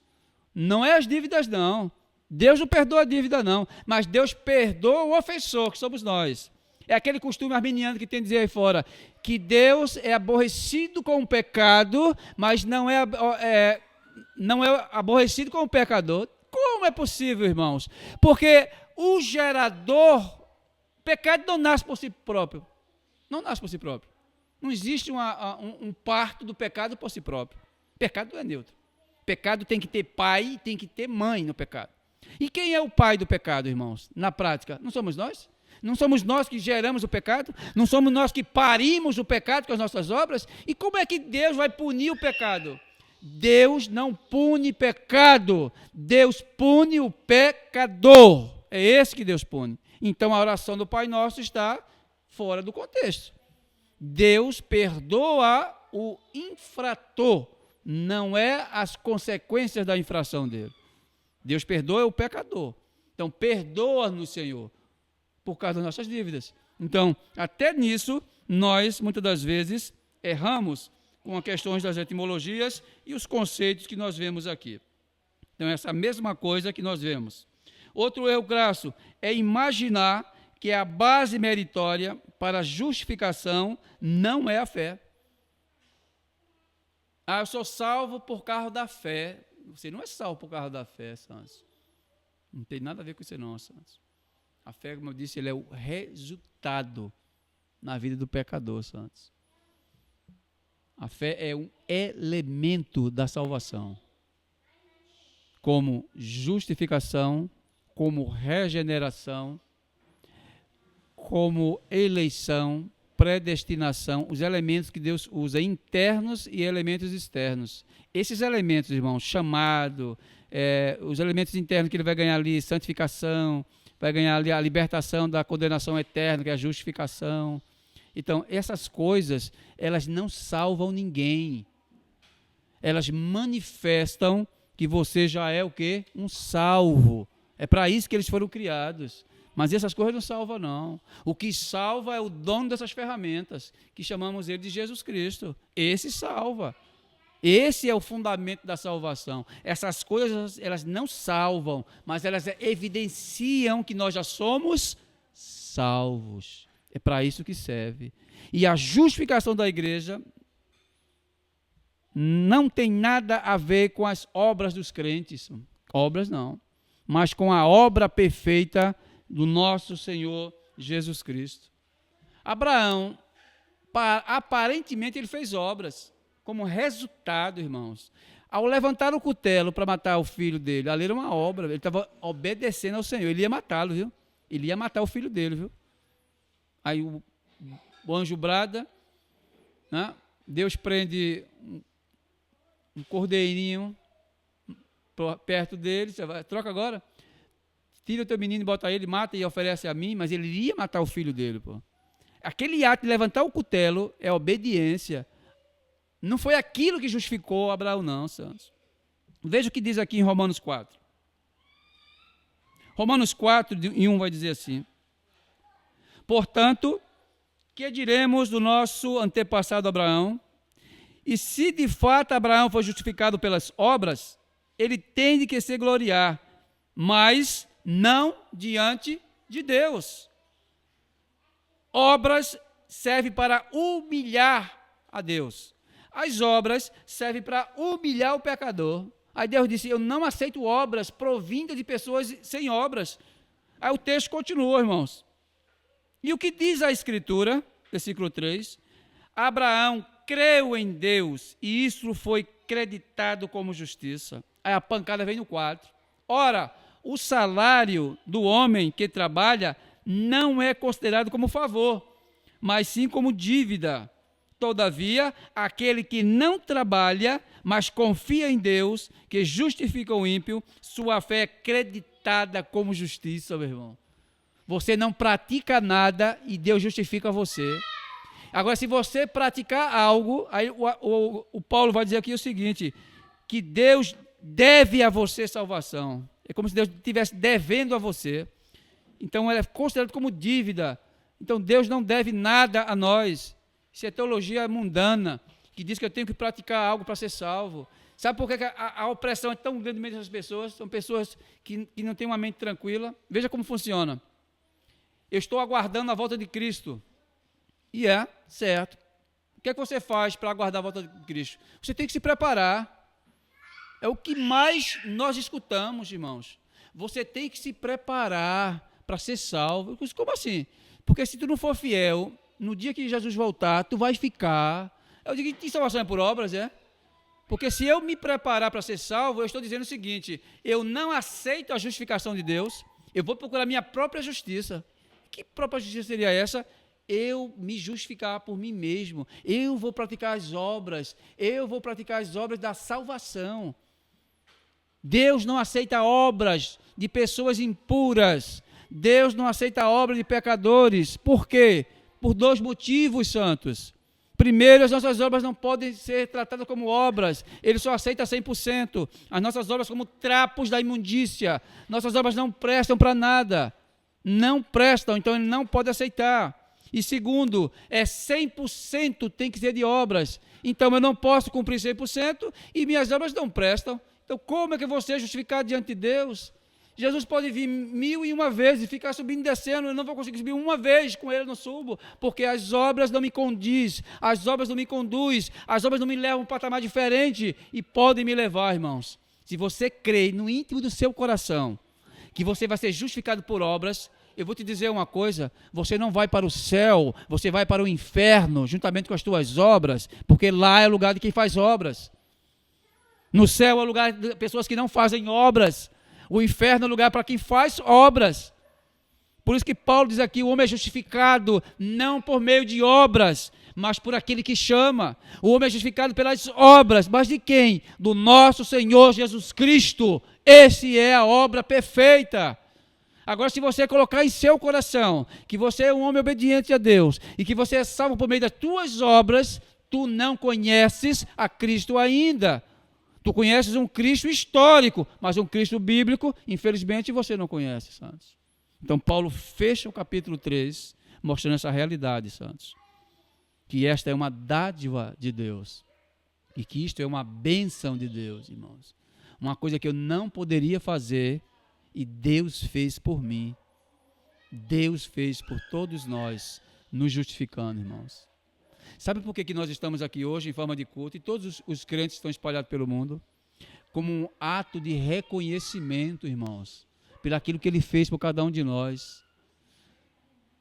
Não é as dívidas, não. Deus não perdoa a dívida, não. Mas Deus perdoa o ofensor, que somos nós. É aquele costume arminiano que tem de dizer aí fora, que Deus é aborrecido com o pecado, mas não é aborrecido com o pecador. Como é possível, irmãos? Porque o gerador, o pecado não nasce por si próprio. Não nasce por si próprio. Não existe um parto do pecado por si próprio. Pecado não é neutro. Pecado tem que ter pai e tem que ter mãe no pecado. E quem é o pai do pecado, irmãos? Na prática, não somos nós? Não somos nós que geramos o pecado? Não somos nós que parimos o pecado com as nossas obras? E como é que Deus vai punir o pecado? Deus não pune pecado. Deus pune o pecador. É esse que Deus pune. Então a oração do Pai Nosso está fora do contexto. Deus perdoa o infrator, não é as consequências da infração dele. Deus perdoa o pecador. Então, perdoa-nos, Senhor, por causa das nossas dívidas. Então, até nisso, nós, muitas das vezes, erramos com as questões das etimologias e os conceitos que nós vemos aqui. Então, essa mesma coisa que nós vemos. Outro erro crasso é imaginar que a base meritória para a justificação não é a fé. Eu sou salvo por causa da fé. Você não é salvo por causa da fé, Santos. Não tem nada a ver com isso não, Santos. A fé, como eu disse, ele é o resultado na vida do pecador, Santos. A fé é um elemento da salvação. Como justificação, como regeneração, como eleição, predestinação, os elementos que Deus usa, internos e elementos externos. Esses elementos, irmãos, chamado, os elementos internos que ele vai ganhar ali, santificação, vai ganhar ali a libertação da condenação eterna, que é a justificação. Então, essas coisas, elas não salvam ninguém. Elas manifestam que você já é o quê? Um salvo. É para isso que eles foram criados. Mas essas coisas não salvam, não. O que salva é o dono dessas ferramentas, que chamamos ele de Jesus Cristo. Esse salva. Esse é o fundamento da salvação. Essas coisas, elas não salvam, mas elas evidenciam que nós já somos salvos. É para isso que serve. E a justificação da igreja não tem nada a ver com as obras dos crentes. Obras não. Mas com a obra perfeita do nosso Senhor Jesus Cristo. Abraão, aparentemente, ele fez obras. Como resultado, irmãos, ao levantar o cutelo para matar o filho dele, ali era uma obra, ele estava obedecendo ao Senhor, ele ia matá-lo, viu? Ele ia matar o filho dele, viu? Aí o anjo brada, né? Deus prende um cordeirinho perto dele, você vai, troca agora, tira o teu menino e bota ele, mata e oferece a mim, mas ele ia matar o filho dele, pô. Aquele ato de levantar o cutelo é obediência. Não foi aquilo que justificou Abraão, não, santos. Veja o que diz aqui em Romanos 4. Romanos 4, em 1 vai dizer assim: portanto, que diremos do nosso antepassado Abraão? E se de fato Abraão foi justificado pelas obras, ele tem de que se gloriar, mas não diante de Deus. Obras servem para humilhar a Deus. As obras servem para humilhar o pecador. Aí Deus disse, eu não aceito obras provindas de pessoas sem obras. Aí o texto continua, irmãos. E o que diz a Escritura, versículo 3? Abraão creu em Deus e isso foi creditado como justiça. Aí a pancada vem no 4. Ora, o salário do homem que trabalha não é considerado como favor, mas sim como dívida. Todavia, aquele que não trabalha, mas confia em Deus, que justifica o ímpio, sua fé é creditada como justiça, meu irmão. Você não pratica nada e Deus justifica você. Agora, se você praticar algo, aí o Paulo vai dizer aqui o seguinte, que Deus deve a você salvação. É como se Deus estivesse devendo a você. Então, é considerado como dívida. Então, Deus não deve nada a nós. Isso é teologia mundana, que diz que eu tenho que praticar algo para ser salvo. Sabe por que a opressão é tão grande no meio dessas pessoas? São pessoas que não têm uma mente tranquila. Veja como funciona. Eu estou aguardando a volta de Cristo. E é certo. O que é que você faz para aguardar a volta de Cristo? Você tem que se preparar. É o que mais nós escutamos, irmãos. Você tem que se preparar para ser salvo. Como assim? Porque se tu não for fiel, no dia que Jesus voltar, tu vais ficar. Eu digo que salvação é por obras, é? Porque se eu me preparar para ser salvo, eu estou dizendo o seguinte, eu não aceito a justificação de Deus, eu vou procurar minha própria justiça. Que própria justiça seria essa? Eu me justificar por mim mesmo, eu vou praticar as obras da salvação. Deus não aceita obras de pessoas impuras, Deus não aceita obras de pecadores. Por quê? Por dois motivos, santos. Primeiro, as nossas obras não podem ser tratadas como obras, ele só aceita 100%. As nossas obras como trapos da imundícia, nossas obras não prestam para nada, não prestam, então ele não pode aceitar. E segundo, 100% tem que ser de obras, então eu não posso cumprir 100% e minhas obras não prestam. Então como é que eu vou ser justificado diante de Deus? Jesus pode vir 1001 vezes e ficar subindo e descendo, eu não vou conseguir subir uma vez com ele, eu não subo, porque as obras não me condizem, as obras não me conduzem, as obras não me levam a um patamar diferente e podem me levar, irmãos. Se você crê no íntimo do seu coração que você vai ser justificado por obras, eu vou te dizer uma coisa, você não vai para o céu, você vai para o inferno, juntamente com as tuas obras, porque lá é o lugar de quem faz obras. No céu é o lugar de pessoas que não fazem obras. O inferno é o lugar para quem faz obras. Por isso que Paulo diz aqui, o homem é justificado não por meio de obras, mas por aquele que chama. O homem é justificado pelas obras, mas de quem? Do nosso Senhor Jesus Cristo. Esse é a obra perfeita. Agora, se você colocar em seu coração que você é um homem obediente a Deus e que você é salvo por meio das tuas obras, tu não conheces a Cristo ainda. Tu conheces um Cristo histórico, mas um Cristo bíblico, infelizmente, você não conhece, santos. Então, Paulo fecha o capítulo 3, mostrando essa realidade, santos. Que esta é uma dádiva de Deus. E que isto é uma bênção de Deus, irmãos. Uma coisa que eu não poderia fazer e Deus fez por mim. Deus fez por todos nós, nos justificando, irmãos. Sabe por que nós estamos aqui hoje em forma de culto e todos os crentes estão espalhados pelo mundo? Como um ato de reconhecimento, irmãos, pelaquilo que Ele fez por cada um de nós.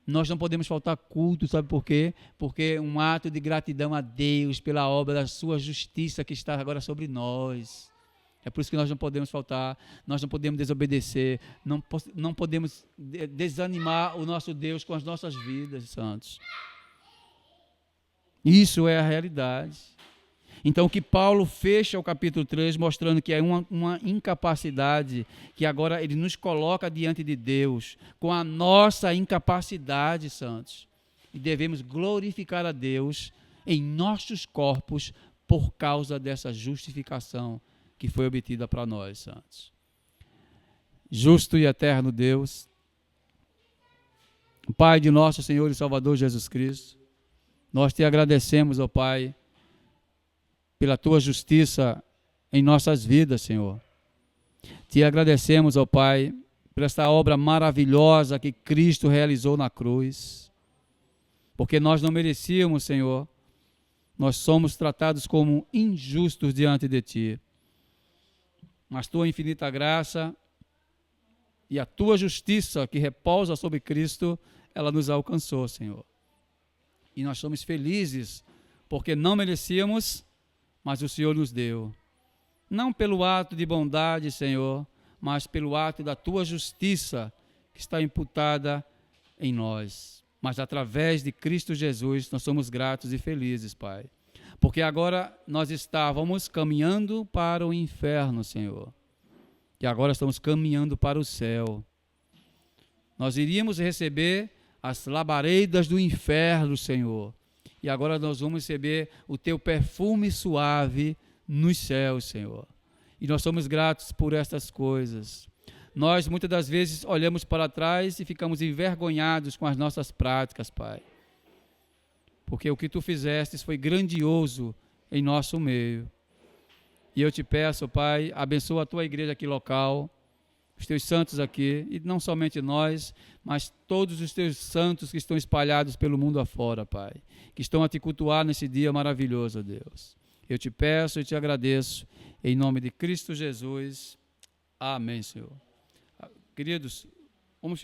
Nós não podemos faltar culto, sabe por quê? Porque é um ato de gratidão a Deus pela obra da sua justiça que está agora sobre nós. É por isso que nós não podemos faltar, nós não podemos desobedecer, não podemos desanimar o nosso Deus com as nossas vidas, santos. Isso é a realidade. Então, que Paulo fecha o capítulo 3, mostrando que é uma incapacidade, que agora ele nos coloca diante de Deus, com a nossa incapacidade, santos. E devemos glorificar a Deus em nossos corpos por causa dessa justificação que foi obtida para nós, santos. Justo e eterno Deus, Pai de nosso Senhor e Salvador Jesus Cristo, nós te agradecemos, ó Pai, pela tua justiça em nossas vidas, Senhor. Te agradecemos, ó Pai, por esta obra maravilhosa que Cristo realizou na cruz, porque nós não merecíamos, Senhor, nós somos tratados como injustos diante de Ti. Mas tua infinita graça e a tua justiça que repousa sobre Cristo, ela nos alcançou, Senhor. E nós somos felizes, porque não merecíamos, mas o Senhor nos deu. Não pelo ato de bondade, Senhor, mas pelo ato da tua justiça que está imputada em nós. Mas através de Cristo Jesus, nós somos gratos e felizes, Pai. Porque agora nós estávamos caminhando para o inferno, Senhor. E agora estamos caminhando para o céu. Nós iríamos receber as labaredas do inferno, Senhor. E agora nós vamos receber o teu perfume suave nos céus, Senhor. E nós somos gratos por estas coisas. Nós, muitas das vezes, olhamos para trás e ficamos envergonhados com as nossas práticas, Pai. Porque o que tu fizestes foi grandioso em nosso meio. E eu te peço, Pai, abençoa a tua igreja aqui local, os teus santos aqui, e não somente nós, mas todos os teus santos que estão espalhados pelo mundo afora, Pai, que estão a te cultuar nesse dia maravilhoso, Deus. Eu te peço e te agradeço, em nome de Cristo Jesus. Amém, Senhor. Queridos,